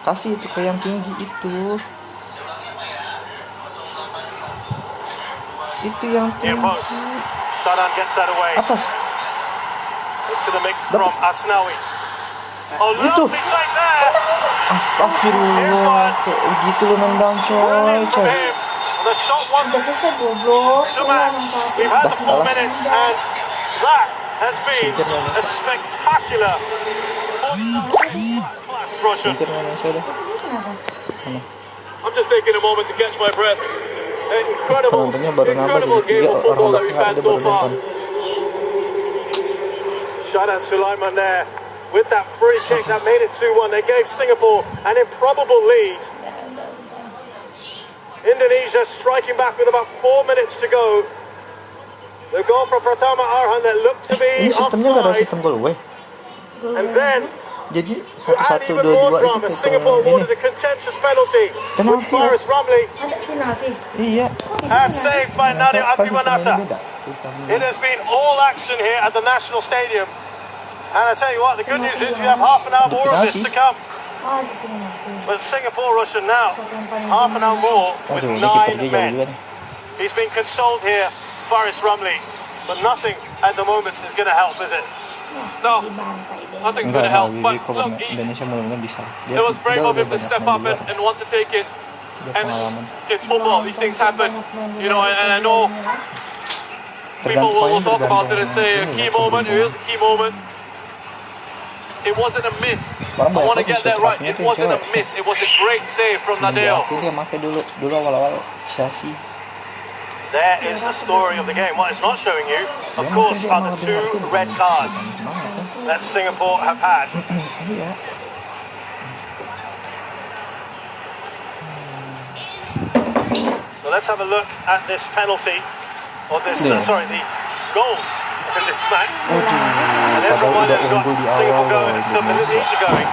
Kasih itu ke yang tinggi itu. Itu yang Near tinggi. post. Shadan gets that away. Atas. Into the mix Dapat. from Asnawi. Oh, Itu. lovely take there. Astagfirullah. Kayak begitu lo nendang coy. Brilliant from him. The shot wasn't Udah selesai goblok. to match. We've had the 4 minutes, and that has been a spectacular 40 plus Russian. Hampir Indonesia deh. Mana? I'm just taking a moment to catch my breath. An incredible, Penontonnya baru nambah incredible jadi game 3 of football that orang we've nggak had ada so baru far. nonton. Shadan Sulaiman there with that free kick that made it 2-1. They gave Singapore an improbable lead. Indonesia striking back with about 4 minutes to go. The goal from Pratama Arhan that looked to be Ini sistemnya nggak ada offside. sistem gol away. And then, Jadi to add 1-1, even more 2-2 drama, itu Singapore ini. awarded a contentious penalty, which Penalti. Faris Rumley Ada penalti. Iya. had saved by Nadia Apa sistemnya Aglimanata. beda? Sistemnya. It has been all action here at the National Stadium. And I tell you what, the good news is we have half an hour more of this to come. Oh, ada penalti. But Singapore Russian now, half an hour more with Aduh, ini 9 kipernya jauh juga men. nih. He's been consoled here, Faris Rumley. but nothing at the moment is going to help, is it? No, Dibantai din. nothing's Enggak going to help. tahu But Vidio look, Indonesia mudah-mudahan bisa. it was brave of him to banyak step main up di luar. and want to take it. Dia And pengalaman. it's football. These things happen. You know, and I know people will talk about it and say a key moment. It is a key moment. It wasn't a miss. I want to get that right. It wasn't a miss. It was a great save from Nadeo. Dia pakai dulu awal-awal Chelsea. There is the story of the game. What it's not showing you, of course, are the 2 red cards that Singapore have had. Iya. So let's have a look at this penalty, or this, Yeah. the goals in this match. And Padahal everyone udah got unggul di Singapore awal going, so Indonesia going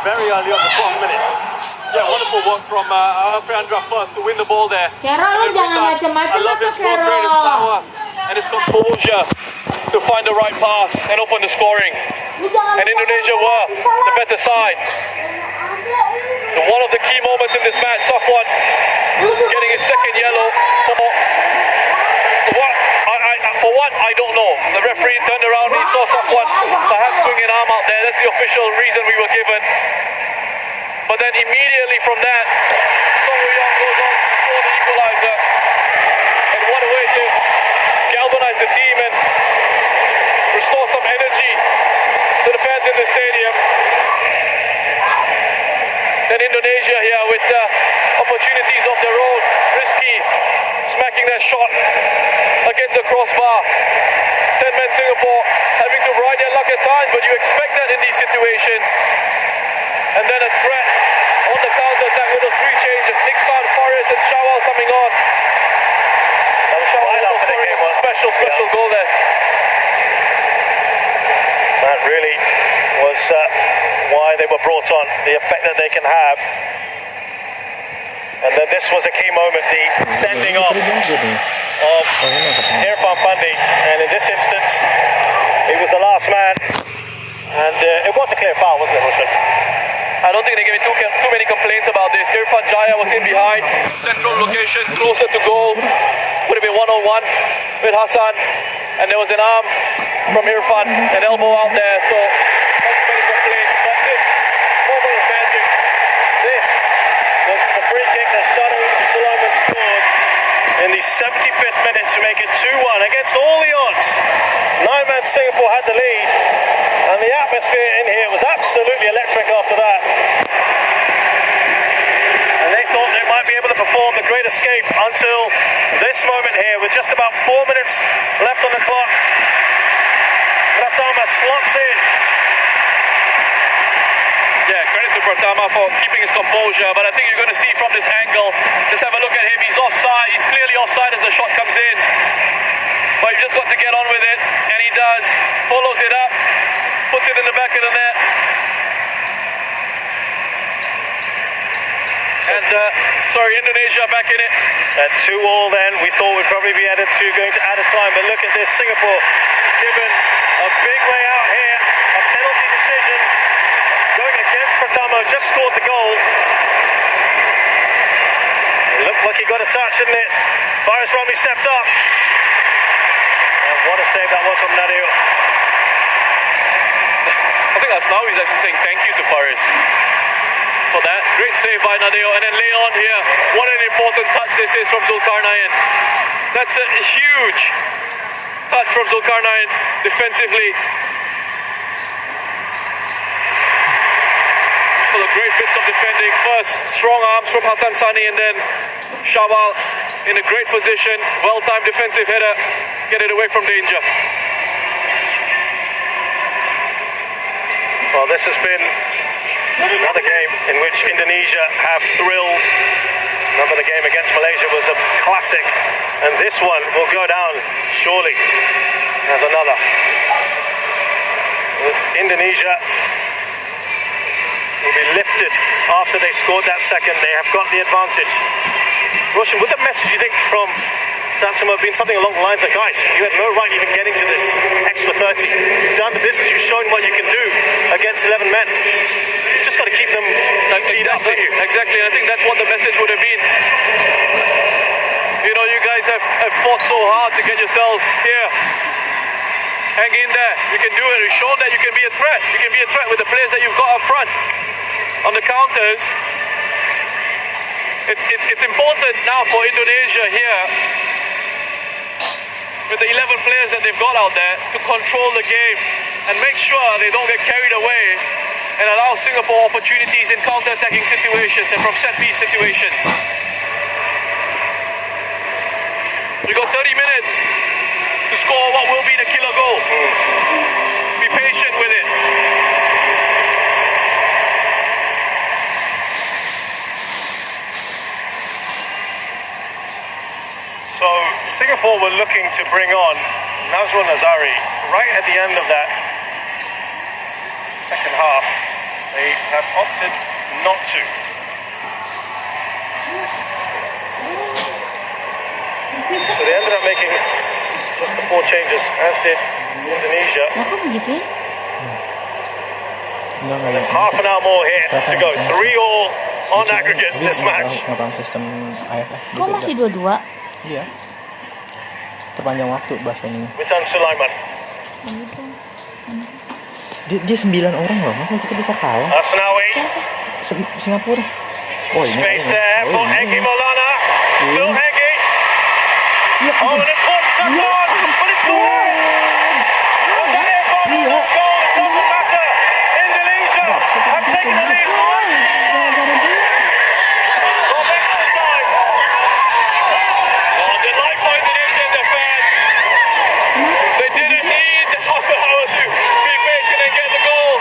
very early on the 4th minute. Yeah, wonderful work from Alfreandra first to win the ball there. Kero, lu jangan macam-macam I love apa, his work rate, his Kero? power, and his composure to find the right pass and open the scoring. Lu jangan And Indonesia were the better side. And one of the key moments in this match, Safwan getting his second yellow for what, I don't know. The referee turned around, he saw Safwan perhaps swing an arm out there. That's the official reason we were given. But then immediately from that, Song Woo-young goes on to score the equalizer. And what a way to galvanize the team and restore some energy to the fans in the stadium. Then Indonesia here with opportunities of their own, risky, smacking that shot against the crossbar. 10-men Singapore having to ride their luck at times, but you expect that in these situations. And then a threat on the counter-attack with the 3 changes. Iksan, Fares and Shawal coming on. That was Shawal right after the scoring game. a special goal there. That really was why they were brought on, the effect that they can have. And then this was a key moment, the sending off of Irfan Pandi. And in this instance, he was the last man. And it was a clear foul, wasn't it, Roshan? I don't think they gave me too many complaints about this. Irfan Jaya was in behind, central location, closer to goal. Would have been one-on-one with Hassan, and there was an arm from Irfan, an elbow out there. So not too many complaints. But this moment of magic. This was the free kick that Shano Sulaiman scored in the 75th minute to make it 2-1 against all the odds. 9-man Singapore had the lead, and the atmosphere in here was absolutely electric after that. And they thought they might be able to perform the great escape until this moment here, with just about 4 minutes left on the clock. Pratama slots in. Yeah, credit to Pratama for keeping his composure, but I think you're going to see from this angle, just have a look at him, he's offside, he's clearly offside as the shot comes in. But you just got to get on with it, and he does, follows it up, puts it in the back of the net. And, Indonesia back in it. At 2-2 then, we thought we'd probably be going to added time, but look at this, Singapore given a big way out here, a penalty decision, going against Pratama, just scored the goal. It looked like he got a touch, didn't it? Faris Ramli stepped up. And what a save that was from Nadeo. I think that's now he's actually saying thank you to Faris for that. Great save by Nadeo, and then Leon here. What an important touch this is from Zulkarnain. That's a huge touch from Zulkarnain defensively. For the great bits of defending. First, strong arms from Hassan Sani, and then Shawal in a great position. Well-timed defensive header. Get it away from danger. Well, this has been another game in which Indonesia have thrilled. Remember, the game against Malaysia was a classic, and this one will go down surely as another. Indonesia will be lifted after they scored that second. They have got the advantage. Roshan, would the message, you think, from Tatsuma have been something along the lines of, guys, you had no right even getting to this extra 30. You've done the business, you've shown what you can do against 11 men. You've just got to keep them teed up, don't you? Exactly, and I think that's what the message would have been. You know, you guys have fought so hard to get yourselves here. Hang in there. You can do it. You've shown that you can be a threat. You can be a threat with the players that you've got up front. On the counters, it's important now for Indonesia here, with the 11 players that they've got out there, to control the game and make sure they don't get carried away and allow Singapore opportunities in counter-attacking situations and from set-piece situations. We've got 30 minutes to score what will be the killer goal. Be patient with it. So Singapore were looking to bring on Nazrul Nazari right at the end of that second half. They have opted not to. So they ended up making just the 4 changes, as did Indonesia. Lah kok begitu ya? There's half an hour more here to go. 3-3 on aggregate this match. Orang sistem AFF Kok masih 2-2? Iya. Perpanjang waktu bahasanya. Witan Sulaiman. Dia 9 orang loh, masa kita bisa kalah? Asnawi. Singapura. Oh, ini. Space there for Egi Maulana. Still Egi. Iya. Oh, an important touch on. But it's gone. Was that it for Iya. a goal? It doesn't matter. Indonesia have taken the lead right at the start of extra time. Oh, the life for Indonesia and their fans. They didn't need the half an hour to be patient and get the goal.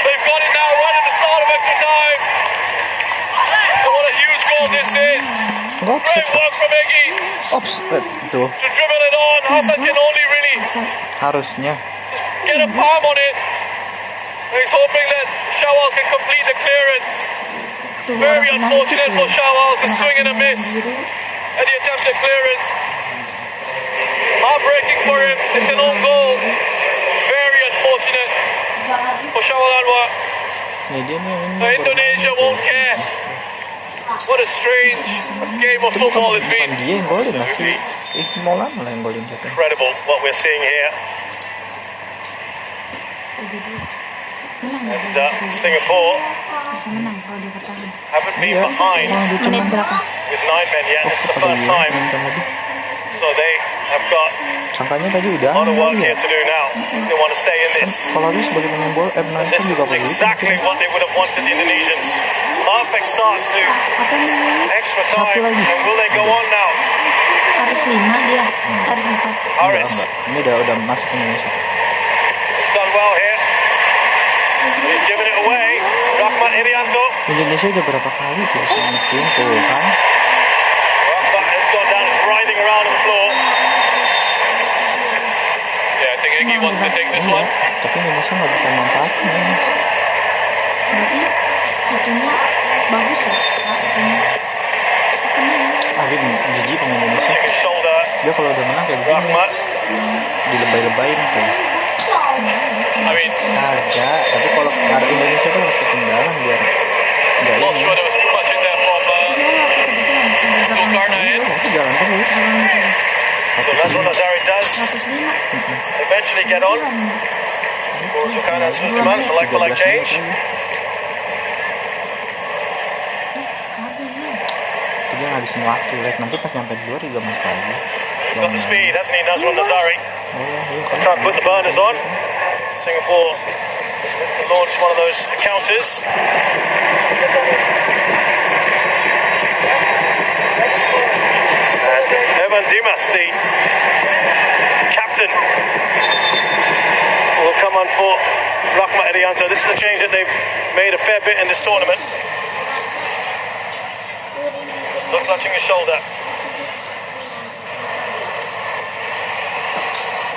They've got it now right at the start of extra time. And what a huge goal this is. Great work from Egi Ops, tuh to dribble it on. Hassan can only really harusnya. just get a palm on it. And he's hoping that Shawal can complete the clearance. Very unfortunate for Shawal to swing and a miss at the attempted clearance. Heartbreaking for him. It's an own goal. Very unfortunate for Shawal Anwar. Nih dia nih. Now, Indonesia won't care. What a strange game of football it's been. Dia yang golin masih. Molan malah yang golin gitu. Incredible what we're seeing here. And Singapore Bisa menang kalau dia bertahan. haven't been behind Menit berapa? with 9 men yet. This is the first time. So they have got Sangkanya tadi udah. a lot of work here to do now. They want to stay in this. Kalau dia sebagai pemain bola F9 This is juga begitu. exactly what they would have wanted, the Indonesians. Perfect start to Apa namanya? extra time. And will they go on now? Harus 5 dia. Harus 4. Harris. Ini udah masuk Indonesia. He's done well here. He's given it away. Rahmat Irianto. Indonesia udah berapa kali tuh selamatin tuh kan? Rahmat has gone down, writhing around on the floor. Yeah, I think Egi wants to take this one. Tapi Indonesia nggak bisa manfaatin. Berarti itunya bagus ya? Nah, itunya. Dia jijik pemain Indonesia. Touching his shoulder. Dia kalau udah menang kayak begini Rahmat. dilebay-lebayin tuh. I mean, Ada, tapi kalau ada Indonesia tuh harus ketinggalan biar nggak not ini. sure there was too much in there from Zulkarnain. Itu jalan terus. So Nazrul Nazari does 105. eventually get on. For Zulkarnain and Sulaiman, it's a like-for-like change. Kagak ya. Dia ngabisin waktu, lihat nanti pas nyampe di luar juga masuk lagi. He's got the speed, hasn't he, Nazrul Nazari? Iya. Try and put the burners on. Singapore to launch one of those counters. And Evan Dimas, the captain, will come on for Rahmat Irianto. This is a change that they've made a fair bit in this tournament. Still clutching his shoulder.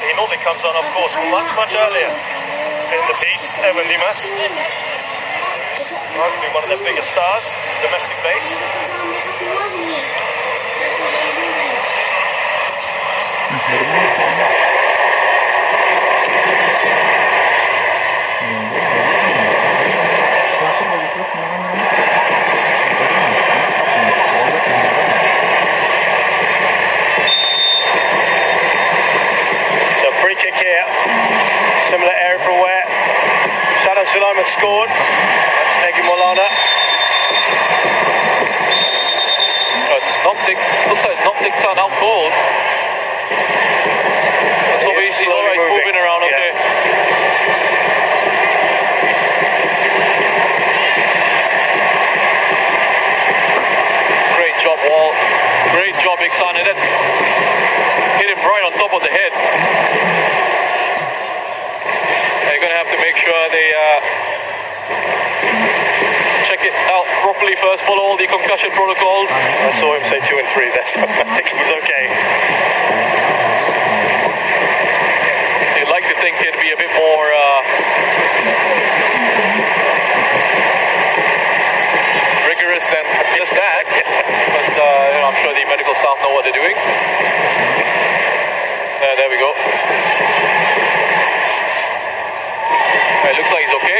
He normally comes on, of course, much earlier in the piece, Evan Dimas. Arguably one of their biggest stars, domestic-based. He's slowly always moving. moving around, okay. Great job, Wall. Great job, Iksan. And that's hit him right on top of the head. They're going to have to make sure they check it out properly first, follow all the concussion protocols. I saw him say 2 and 3 there, so I think he's okay. You'd like to think it'd be a bit more rigorous than just that, but you know, I'm sure the medical staff know what they're doing. There we go. It looks like he's okay.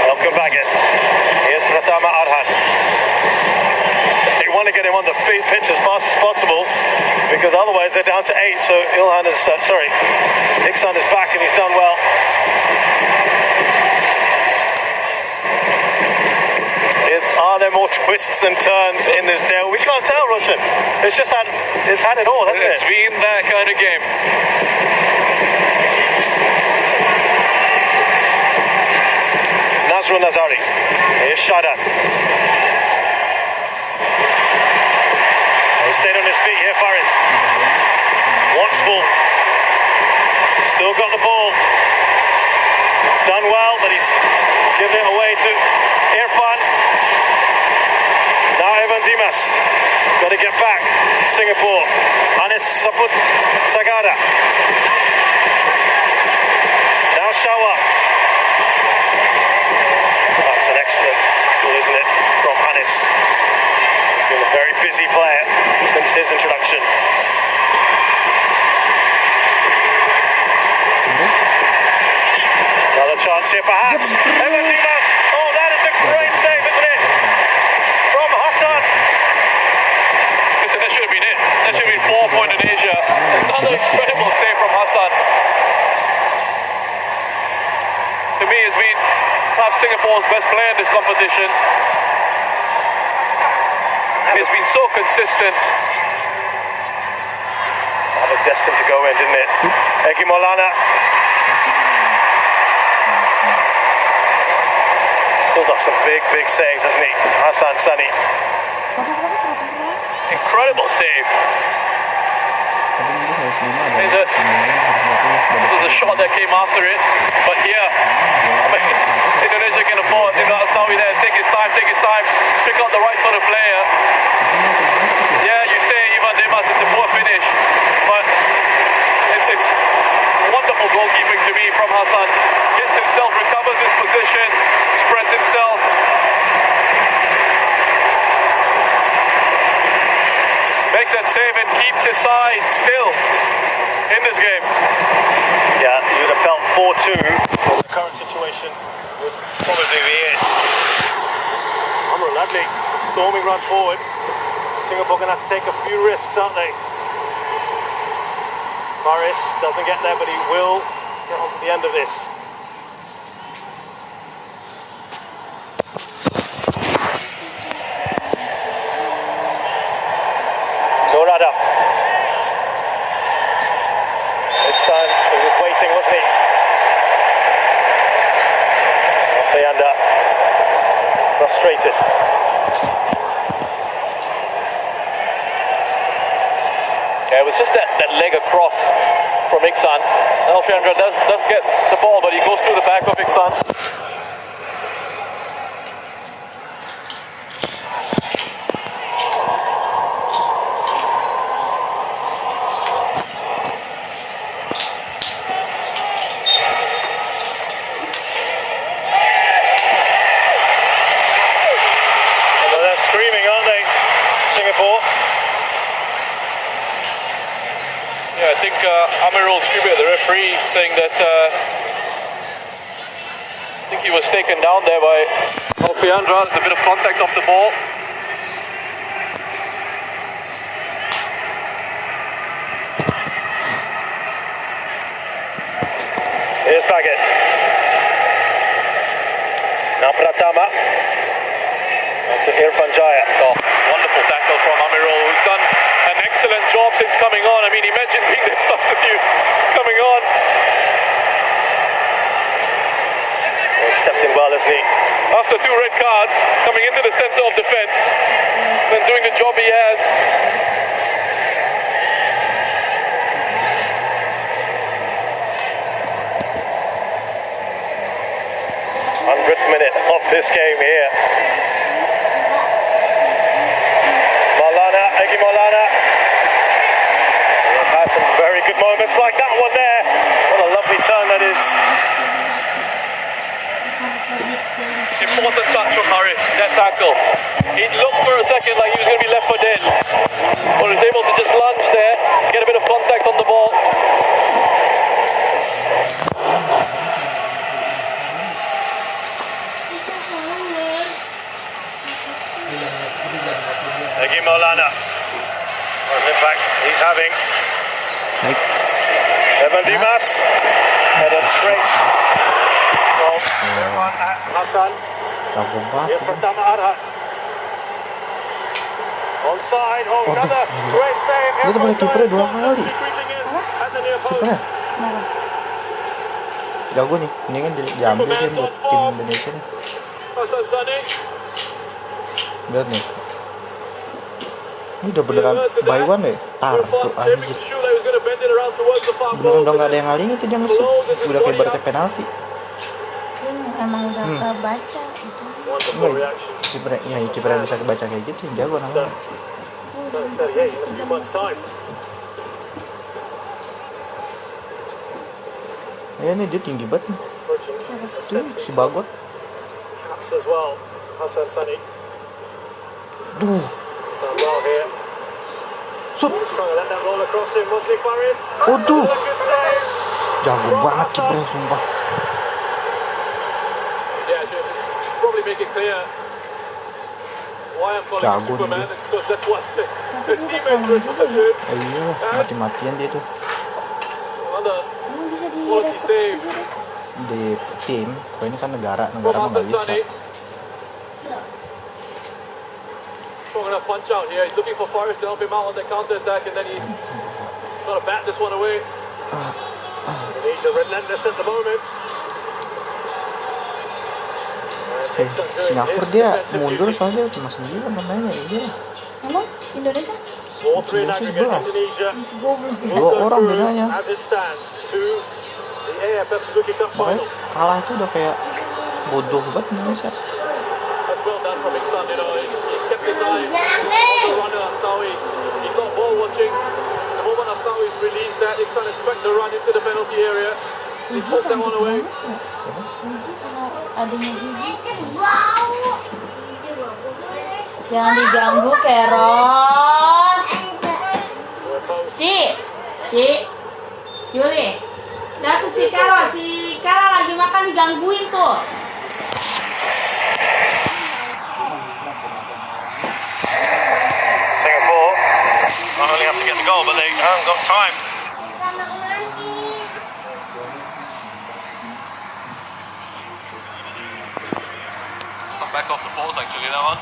Welcome back in. Here's Pratama Arhan. They want to get him on the pitch as fast as possible because otherwise they're down to 8. So Iksan is back and he's done well. Are there more twists and turns in this tale? We can't tell, Roshan. It's had it all, hasn't it? It's been that kind of game. Nazrul Nazari. Here's Shadan. He stayed on his feet here, Faris. Watchful. Still got the ball. He's done well, but he's given it away to Irfan. Now Evan Dimas. Got to get back. Singapore. Anis Saput Sagada. Now Shawa. That's an excellent tackle, isn't it, from Anis. He's been a very busy player since his introduction. Another chance here, perhaps. Evan Dimas. Oh, that is a great save, isn't it? From Hassan. Listen, that should have been it. That should have been 4 for Indonesia. Another incredible save from Hassan. To me, has been perhaps Singapore's best player in this competition. He's been so consistent. That was destined to go in, didn't it? Egi Maulana. Pulled off some big saves, hasn't he? Hassan Sani. Incredible save. This was a shot that came after it, but here, I mean, Indonesia can afford, that's now there, take his time, pick out the right sort of player. Yeah, you say Ivan Dimas, it's a poor finish, but it's wonderful goalkeeping to me from Hassan. Gets himself, recovers his position, spreads himself. Makes that save and keeps his side still in this game. Yeah, you would have felt 4-2. The current situation would probably be it. Amrul Adli, a storming run forward. Singapore going to have to take a few risks, aren't they? Faris doesn't get there, but he will get onto the end of this. Norada. Iksan, he was waiting, wasn't he? Leander, frustrated. Yeah, it was just that leg across from Iksan. Alfiandra does get the ball, but he goes through the back of Iksan. Screaming, aren't they, Singapore? Yeah, I think Amirul screaming at the referee, saying that I think he was taken down there by Alfiandra. There's a bit of contact off the ball. Here's Baggett. Now Pratama. To Irfan Jaya. Oh, wonderful tackle from Amirul, who's done an excellent job since coming on. I mean, imagine being that substitute coming on. He stepped in well, isn't he? After 2 red cards, coming into the centre of defence and doing the job he has. 100th minute of this game here. Maulana, Egi Maulana. He's had some very good moments like that one there. What a lovely turn that is. Important touch from Haris, that tackle. He looked for a second like he was going to be left for dead, but was able to just lunge there, get a bit of contact on the ball. Egi Maulana. What an impact he's having. Baik. Evan Dimas. Header straight. From Irfan at Hassan. Jago banget. Here's Pratama Arhat. Onside. Oh, another great save. Dia tuh punya kipernya 2 kali. Creeping in at the near post. Kipernya jago nih. Mendingan diambil dia buat tim Indonesia nih. Hassan Sani. Lihat nih. Ini udah beneran by one ya? Tar tuh anjir. Beneran udah gak ada yang ngalingin tuh dia nge-shoot. Udah kayak berarti penalti. Emang udah kebaca itu. Enggak, kipernya, ya kipernya bisa kebaca kayak gitu, yang jago namanya. Ya ini dia tinggi banget nih. Tuh si Bagot. Caps as well. Hassan Sani. Duh. Done well here. Shoot. He's trying to let that roll across him. Mosli Faris. Waduh. Another good save. Jago banget kipernya sumpah. Yeah, should probably make it clear why I'm calling him Jago Superman. nih. It's because that's what his teammates refer to him. Iya, mati-matian dia tuh. Another Emang bisa quality save Di tim, kalau ini kan negara from mah Hassan nggak bisa. Sani. Strong enough punch out here. He's looking for Faris to help him out on the counter attack, and then he's got to bat this one away. Indonesia relentless at the moment. Singapura dia mundur soalnya cuma 9 pemainnya iya. Emang Indonesia? 4-3 in aggregate Indonesia. Dua orang bedanya. As it stands to the AFF Suzuki Cup Makanya final. kalah itu udah kayak bodoh banget Indonesia. That's well done from Iksan, you know. He's kept his eye on the runner Astawi. He's not ball watching. The moment Astawi's released that, Iksan has tracked the run into the penalty area. He poked that one away. Adanya Gigi. Jangan diganggu, Keron. Ci, Juli. Lihat tuh si Kara lagi makan digangguin tuh. Singapore not only have to get the goal, but they haven't got time. Come back off the balls actually, that one.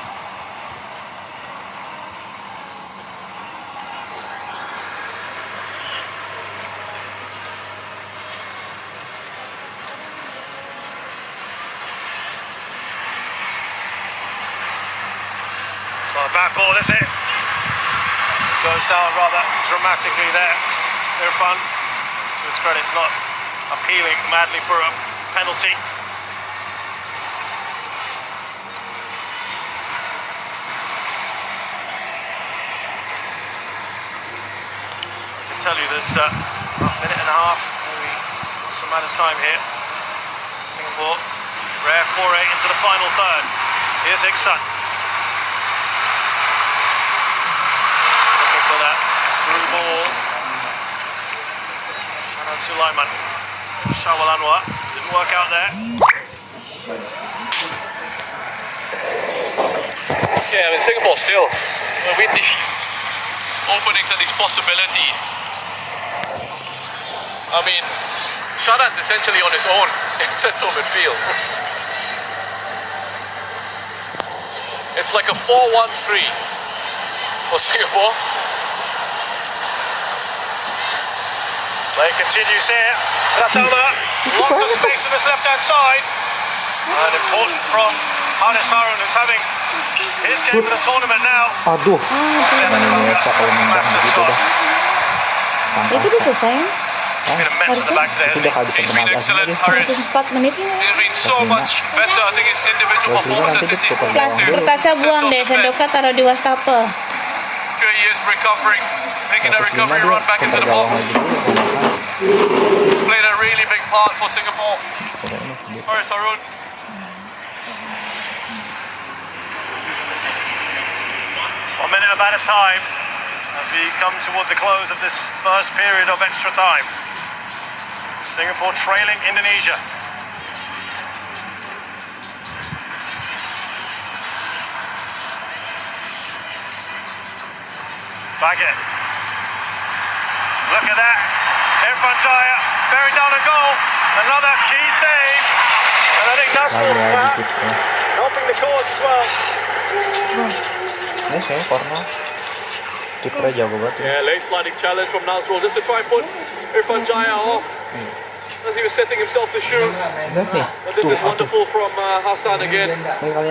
It's not a bad ball, is it? Goes down rather dramatically there. Irfan, to his credit, not appealing madly for a penalty. I can tell you there's a minute and a half, maybe some amount of time here. Singapore, rare foray into the final third. Here's Iksan. For that through ball. Shanan Sulaiman. Shawal Anwar. Didn't work out there. Yeah, I mean, Singapore still with these openings and these possibilities. I mean, Shadan's essentially on his own in central midfield. It's like a 4-1-3 for Singapore. Play continues here. Ratama, lots of space on his left-hand side. And important from Hanis Harun, who's having his game of the tournament now. Aduh, Indonesia kalau menang gitu dah. Itu udah selesai kan? Been a mess at the back today, Itu hasn't udah he? kehabisan He's been tenaga excellent, sendiri. Haris. 4 menit ya. He's been so much better. I think his individual performances since he's moved Kelas to perkasa buang deh, sendoknya taruh di wastafel. Here he is recovering, making that recovery run back into the box. He's played a really big part for Singapore. Haris Harun. One minute about a time as we come towards the close of this first period of extra time. Singapore trailing Indonesia. Baggett. Look at that. Irfan Jaya bearing down a goal. Another key save. And I think that's helping the cause as well. Ini kayaknya corner. Kipernya jago banget. Yeah, late sliding challenge from Nazrul just to try and put Irfan Jaya off as he was setting himself to shoot. Lihat nih. But this is wonderful from Hassan again,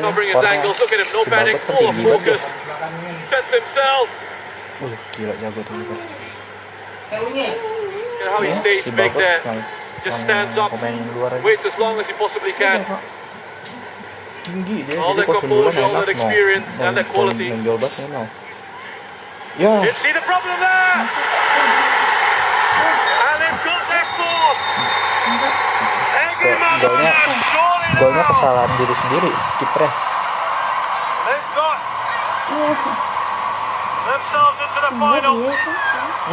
covering his angles. Look at him, no panic, full of focus. Sets himself. Gila jago tuh. Look at how he stays big there. Just stands up, waits as long as he possibly can. Tinggi dia. All Jadi that kalau sundulan composure, all enak that experience, and that quality. Menjual banget mau. Ya. Didn't see the problem there. And they've got their form. Golnya kesalahan diri sendiri kipernya. They've got themselves into the final.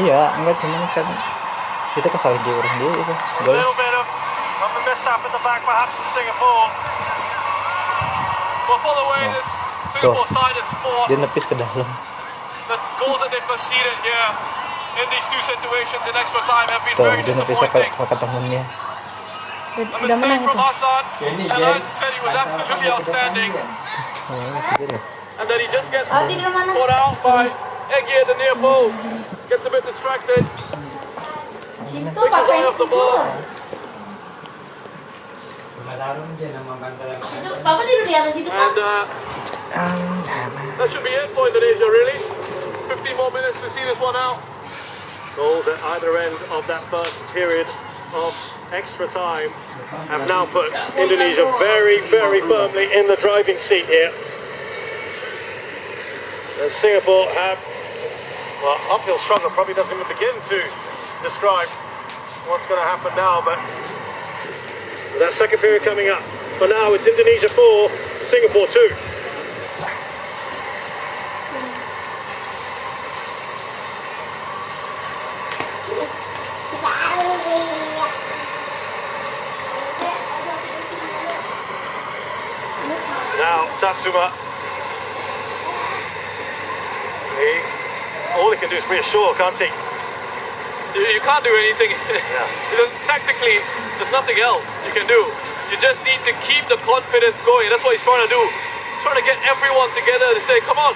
Iya, enggak cuman kan itu kesalahan kiper sendiri itu. A Gol. little bit of a mishap at the back perhaps for Singapore. Well, for the way this Singapore side has fought, Dia nepis ke dalam. the goals that they've conceded here in these two situations in extra time have been Tuh, very dia nepisnya disappointing. ke temennya. A Udah menang mistake from itu. Hassan, and as I said, he was absolutely outstanding. And then he just gets caught out by Egi at the near post. Gets a bit distracted. Takes his eye off the ball. Papa tidur di atas itu kan? And that should be it for Indonesia, really. 15 more minutes to see this one out. Goals at either end of that first period of extra time have now put Indonesia very, very firmly in the driving seat here. And Singapore have, well, uphill struggle probably doesn't even begin to describe what's going to happen now, but with that second period coming up, for now it's Indonesia 4, Singapore 2. Now Tatsuma, all he can do is reassure, can't he? You can't do anything. Tactically, there's nothing else you can do. You just need to keep the confidence going. That's what he's trying to do. He's trying to get everyone together to say, come on,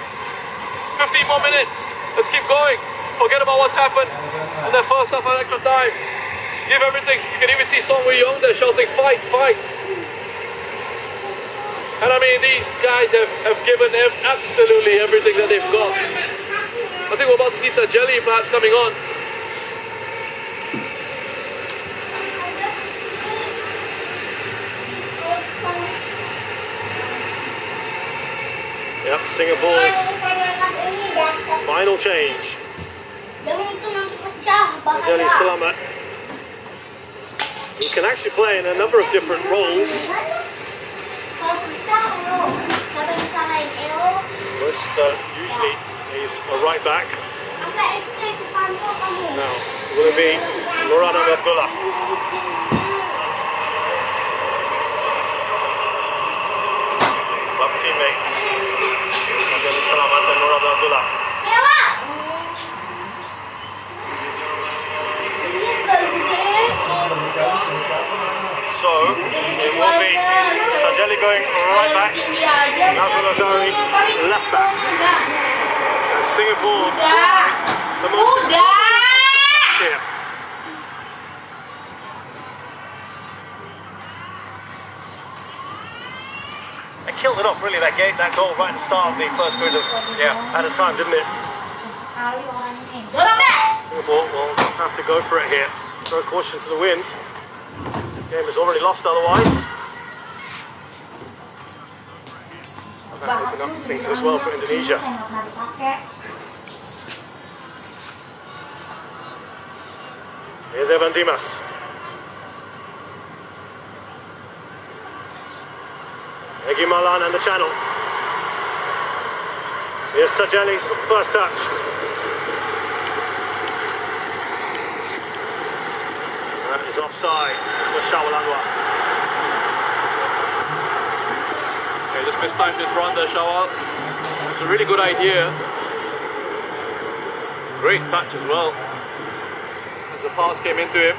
15 more minutes. Let's keep going. Forget about what's happened. And then first half of extra time, give everything. You can even see Song Wei Yong there shouting, fight, fight. And I mean, these guys have given absolutely everything that they've got. I think we're about to see Tajeli perhaps coming on. Yep, Singapore's final change. Tajeli Selamat, who can actually play in a number of different roles. Most usually he's a right back. Now, will it be Murad Abdullah? Club teammates. Tajeli Selamat and Murad Abdullah. So, it will be Tajeli Sajali going right back. Nazrul Azari left back. And Singapore try the most important here. They killed it off really, that goal right at the start of the first period of at a time, didn't it? Singapore will just have to go for it here. Throw caution to the wind. The game is already lost otherwise. And that opened up things as well for Indonesia. Here's Evan Dimas. Egi Malan and the channel. Here's Sajali's first touch. That is offside for Shawal Anwar. Okay, just mistimed this run there, Shawal. It's a really good idea. Great touch as well. As the pass came into him.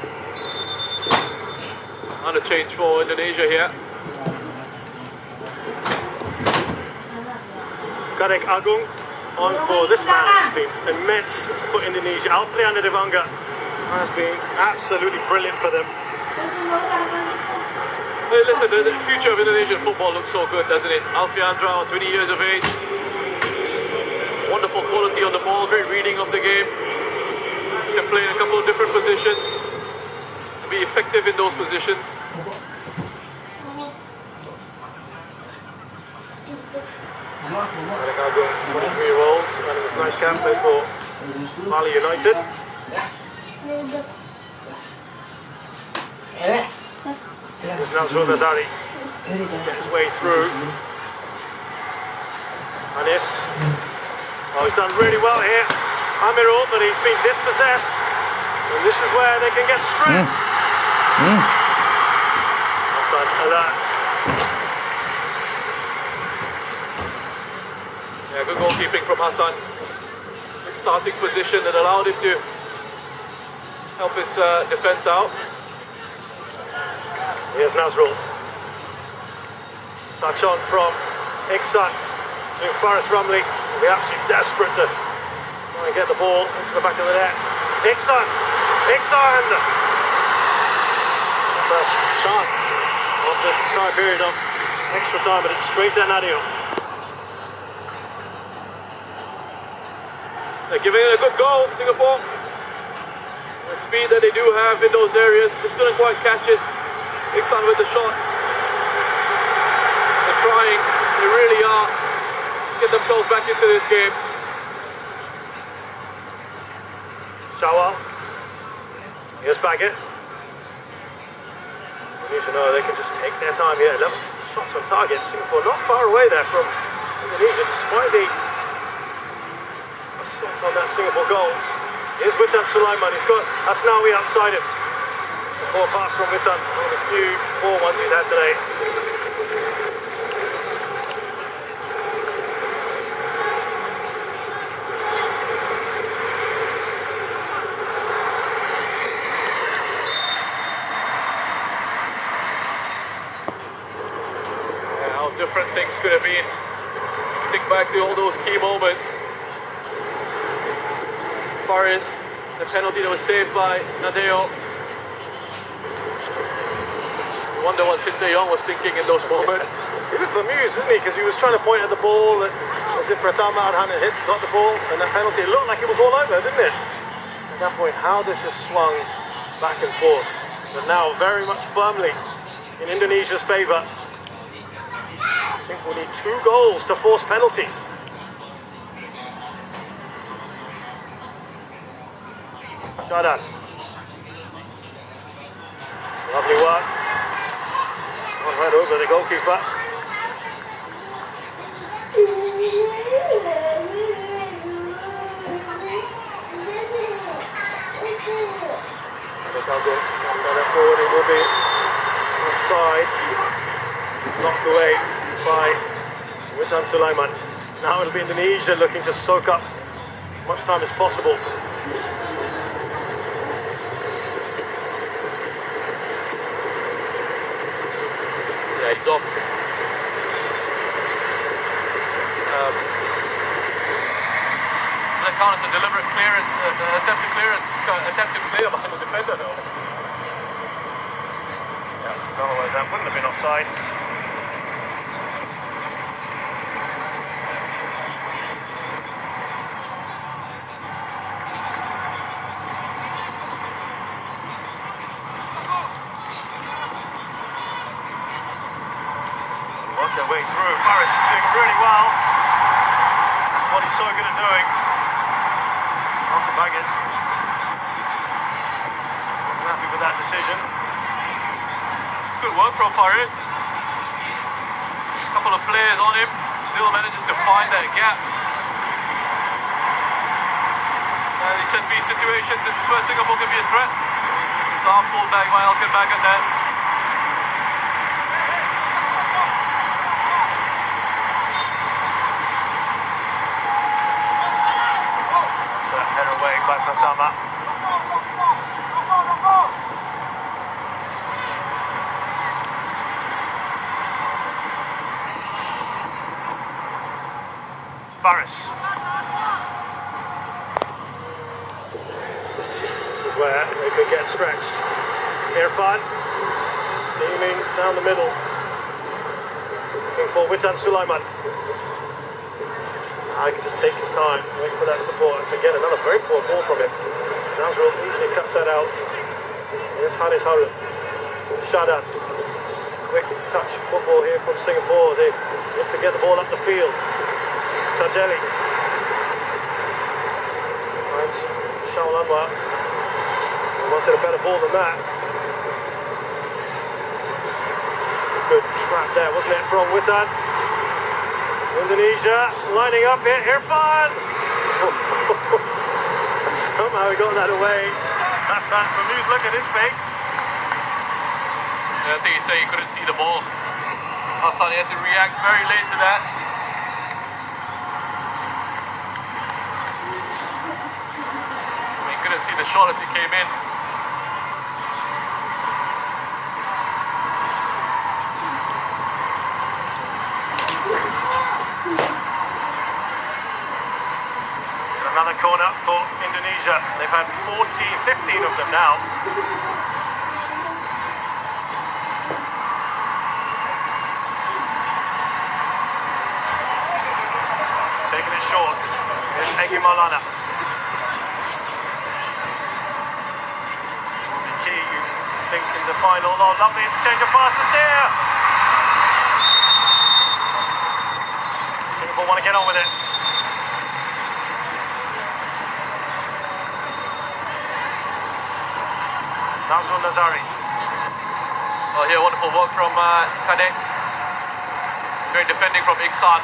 And a change for Indonesia here. Kadek Agung on for this man has been immense for Indonesia. Alfrianda Devanga has been absolutely brilliant for them. Hey, listen, the future of Indonesian football looks so good, doesn't it? Alfiandra, 20 years of age. Wonderful quality on the ball, great reading of the game. Can play in a couple of different positions. Be effective in those positions. Kadek Agung, 23-year-old, running his nice camp for Bali United. Here's Nazrul Azari. Get his way through. Anis. Oh, he's done really well here. Amirul, but he's been dispossessed. And this is where they can get screwed. Hassan alert. Yeah, good goalkeeping from Hassan. Good starting position that allowed him to help his defence out. Here's Nazrul. Touch on from Iksan to Faris Rumley. They'll be absolutely desperate to try and get the ball into the back of the net. Iksan! Iksan! First chance of this entire period of extra time, but it's straight to Nadio. They're giving it a good goal, Singapore. The speed that they do have in those areas, just couldn't quite catch it. Iksan with the shot. They're trying, they really are. Get themselves back into this game. Shawal. Here's Baggett. Indonesia know they can just take their time here. 11 shots on target. Singapore not far away there from Indonesia, despite the assault on that Singapore goal. Here's Witan Sulaiman. He's got Asnawi outside him. It's a poor pass from Witan. One of the few poor ones he's had today. Different things could have been. Think back to all those key moments. Faris, the penalty that was saved by Nadeo. I wonder what Shin Tae-yong was thinking in those moments. He looked bemused, isn't he? Because he was trying to point at the ball as if Pratama Arhan had got the ball, and that penalty, it looked like it was all over, didn't it? At that point, how this has swung back and forth, but now very much firmly in Indonesia's favour. I think we need 2 goals to force penalties. Shadan. Lovely work. Gone right over the goalkeeper. Another forward, it will be offside. Knocked away by Witan Sulaiman. Now it'll be Indonesia looking to soak up as much time as possible. Yeah, he's off. deliberate clearance, attempt to clear behind the defender though. Yeah, because otherwise that wouldn't have been offside. Work their way through. Faris doing really well. That's what he's so good at doing. Welcome back in. Wasn't happy with that decision. It's good work from Faris. A couple of players on him, still manages to find that gap. These set piece situations, this is where Singapore can be a threat. This arm pulled back by Alkin back at that. Header away by Pratama. Faris. This is where they could get stretched. Irfan steaming down the middle. Looking for Witan Sulaiman. I can just take his time, wait for that support. That's again another very poor ball from him. Nazrul easily cuts that out. Here's Hanis Harun. Shadan. Quick touch football here from Singapore. They look to get the ball up the field. Tajeli. Finds Shaul Anwar. Wanted a better ball than that. Good trap there, wasn't it, from Witan? Indonesia lining up here. Irfan! Somehow he got that away. That's that from News. Look at his face. Yeah, I think he said he couldn't see the ball. Hassan had to react very late to that. He couldn't see the shot as he came in. Another corner for Indonesia. They've had 15 of them now. Taking it short. Here's Egy Maulana. Key, you think in the final. Oh, lovely interchange of passes here. Singapore want to get on with it. Nazrul Nazari. Oh, here, wonderful work from Kadek. Great defending from Iksan.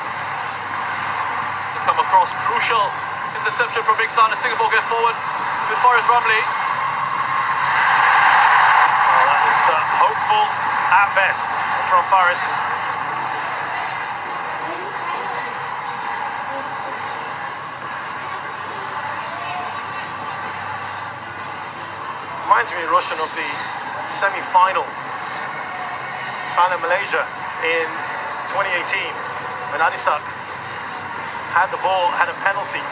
To come across, crucial interception from Iksan as Singapore get forward with Forrest Rumley. Oh, that is hopeful at best from Faris. Reminds me, Roshan, of the semi-final Thailand-Malaysia in 2018 when Adisak had the ball, had a penalty, and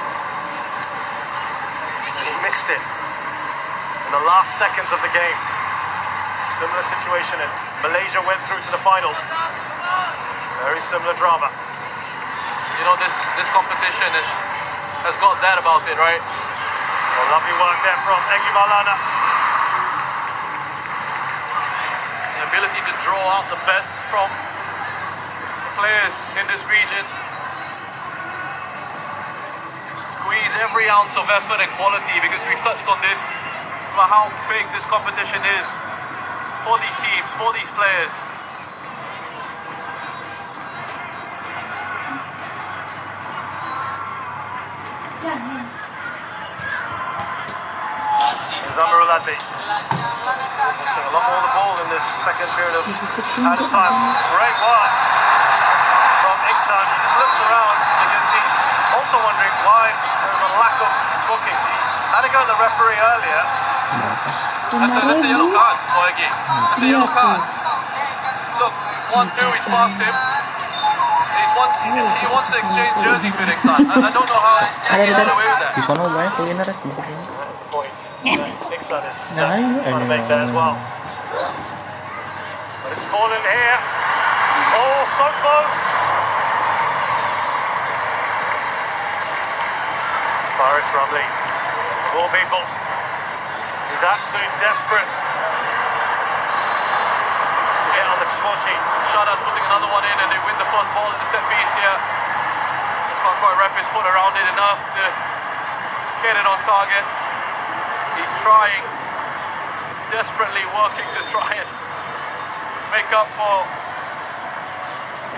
he missed it in the last seconds of the game. Similar situation, and Malaysia went through to the final. Very similar drama. You know, this competition has got that about it, right? Well, lovely work there from Egy Maulana. Ability to draw out the best from the players in this region. Squeeze every ounce of effort and quality, because we've touched on this about how big this competition is for these teams, for these players. Zamarul Adli. Missing a lot more of the ball in this second period of added time. Great work from Iksan. He just looks around because he's also wondering why there's a lack of bookings. He had to go to the referee earlier. That's a yellow card for Egy. That's a yellow card. Look, 1-2, he's past him. he wants to exchange jerseys with Iksan. I don't know how he got away with that. Di sono banyak kuliner ya. Iksan is Nah, ini trying to make that as well. But it's fallen here. Oh, so close. Forest Rumley, poor people. He's absolutely desperate to get on the Chimoshi. Shadan putting another one in and they win the first ball in the set piece here. Just can't quite wrap his foot around it enough to get it on target. He's trying, desperately working to try and make up for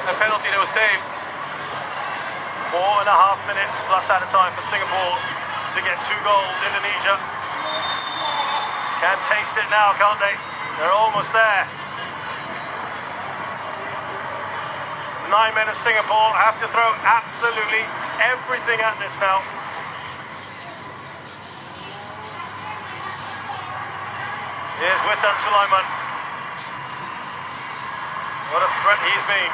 the penalty that was saved. 4.5 minutes plus added time for Singapore to get 2 goals. Indonesia can taste it now, can't they? They're almost there. 9 men of Singapore have to throw absolutely everything at this now. Here's Witan Sulaiman. What a threat he's been.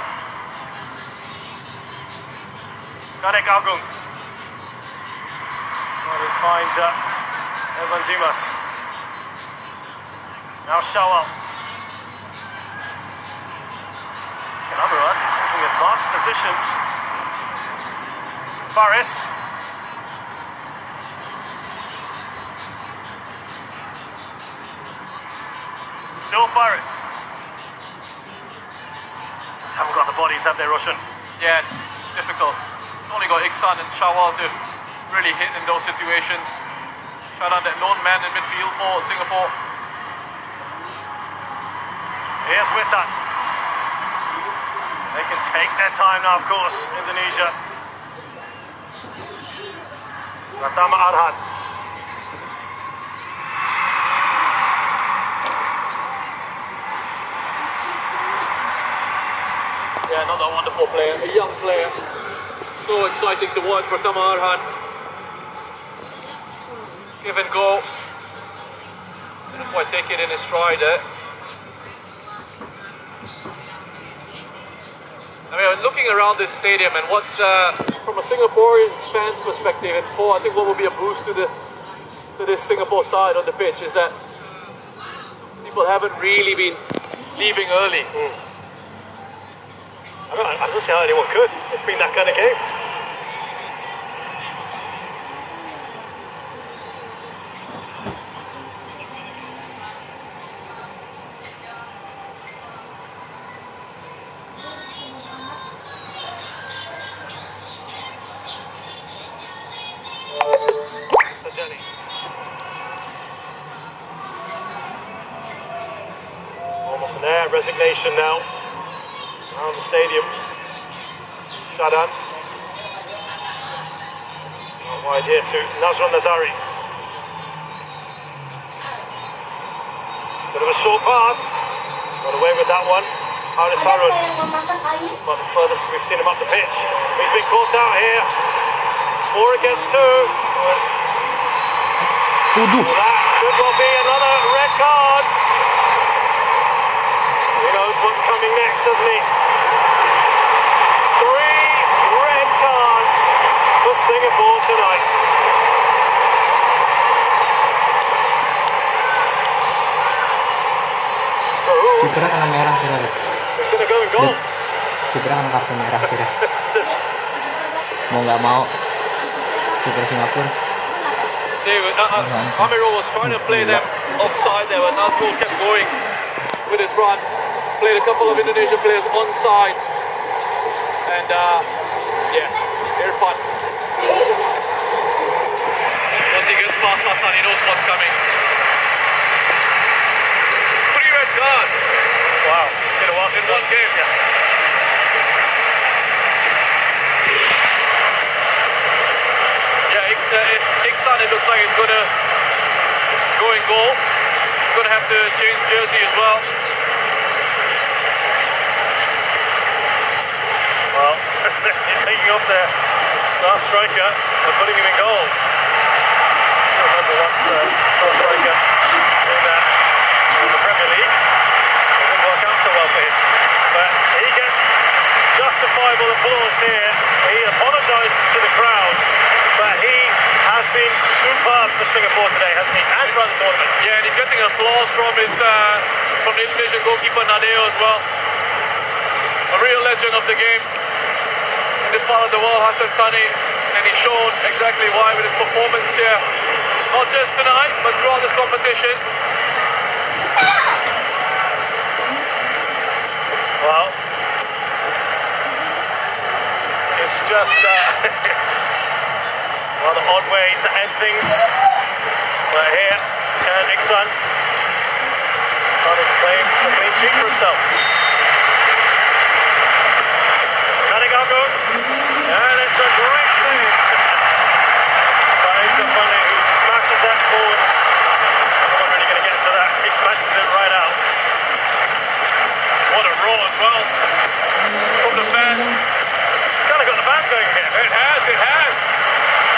Kadek Agung. Trying to find Evan Dimas. Now Shawal. Amrad taking advanced positions. Faris. Still Faris. Just haven't got the bodies, have they, Roshan? Yeah, it's difficult. It's only got Iksan and Shawal to really hit in those situations. Shadan, that lone man in midfield for Singapore. Here's Witan. They can take their time now, of course, Indonesia. Pratama Arhan. Yeah, another wonderful player, a young player. So exciting to watch Pratama Arhan. Give and go. Didn't quite take it in his stride there. I mean, looking around this stadium and what's from a Singaporean fan's perspective, and I think what will be a boost to this Singapore side on the pitch is that people haven't really been leaving early. I don't see how anyone could. It's been that kind of game. Almost an air resignation now around the stadium. Shadan. Out wide here to Nazrul Nazari. Bit of a short pass. Got away with that one. Haris Harun. Not the furthest we've seen him up the pitch. He's been caught out here. It's 4 against 2. Waduh. That could well be another red card. He knows what's coming next, doesn't he? 3 red cards for Singapore tonight. So, Kira kena merah kira. who's going to go and goal? Kira kena kartu merah kira. It's just Mau nggak mau. Kira Singapura. David, Amirul was trying to play them offside there, but Nazrul kept going with his run. Played a couple of Indonesian players onside. And yeah, Irfan. Once he gets past Hassan, he knows what's coming. 3 red cards. wow. Been a while In since one game. Yeah, Iksan, it looks like it's going to go in goal. He's going to have to change jersey as well. Well, you're taking off their star striker and putting him in goal. I remember once star striker doing that in the Premier League. It didn't work out so well for him. But he gets justifiable applause here. He apologises to the crowd, but he has been superb for Singapore today, hasn't he? And throughout the tournament. Yeah, and he's getting applause from the Indonesian goalkeeper Nadeo as well. A real legend of the game in this part of the world, Hassan Sani, and he's shown exactly why with his performance here, not just tonight, but throughout this competition. Well, it's just well, an odd way to end things. But here, Iksan trying to claim a clean sheet for himself. Kanigaku, and it's a great save by Isafani, who smashes that forward. I'm not really going to get into that. He smashes it right out. What a roll as well from the fans. It's kind of got the fans going again. It has.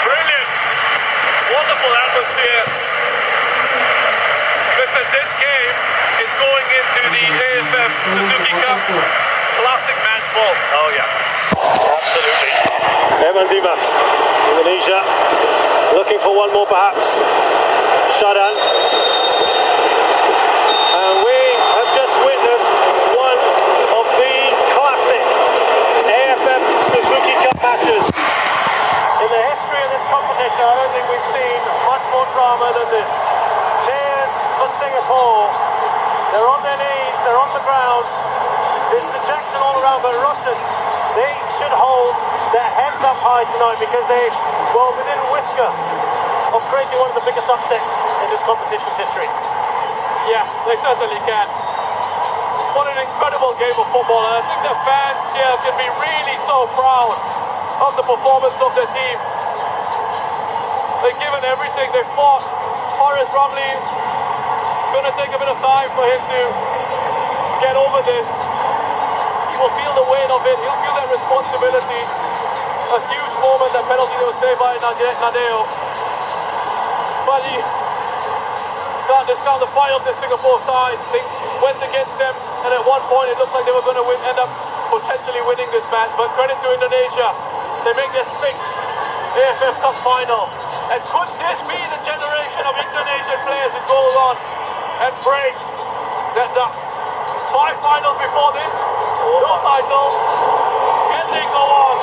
Brilliant. Wonderful atmosphere. Listen, this game is going into the AFF Suzuki Cup Classic match ball. Oh yeah, absolutely. Evan Dimas, Indonesia, looking for one more perhaps. Shadan. And we have just witnessed one of the classic AFF Suzuki Cup matches. In the history of this competition, I don't think we've seen much more drama than this. Tears for Singapore. They're on their knees, they're on the ground. There's dejection all around, but Russian, they should hold their heads up high tonight because they, well, within a whisker of creating one of the biggest upsets in this competition's history. Yeah, they certainly can. What an incredible game of football, and I think the fans here can be really so proud of the performance of their team. They've given everything, they fought. Horace Rumley, it's going to take a bit of time for him to get over this. He will feel the weight of it, he'll feel that responsibility. A huge moment, that penalty that was saved by Nadeo. But he can't discount the fight of the Singapore side. Things went against them, and at one point it looked like they were going to end up potentially winning this match. But credit to Indonesia, they make their 6th AFF Cup final. And could this be the generation of Indonesian players who go on and break that 5 finals before this? No title. Can they go on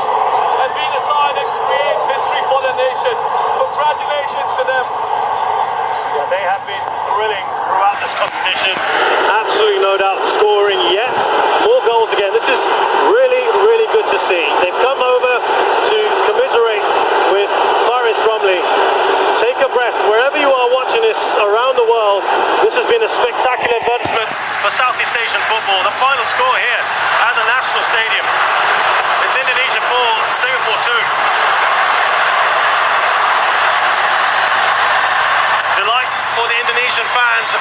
and be the side that creates history for the nation? Congratulations to them. Yeah, they have been thrilling throughout this competition. Absolutely no doubt scoring yet more goals again. This is really, really good to see. They've come over to commiserate with Faris Rumley. Take a breath. Wherever you are watching this around the world, this has been a spectacular advertisement for Southeast Asian football. The final score here at the National Stadium. It's Indonesia 4, Singapore 2. Delight for the Indonesian fans.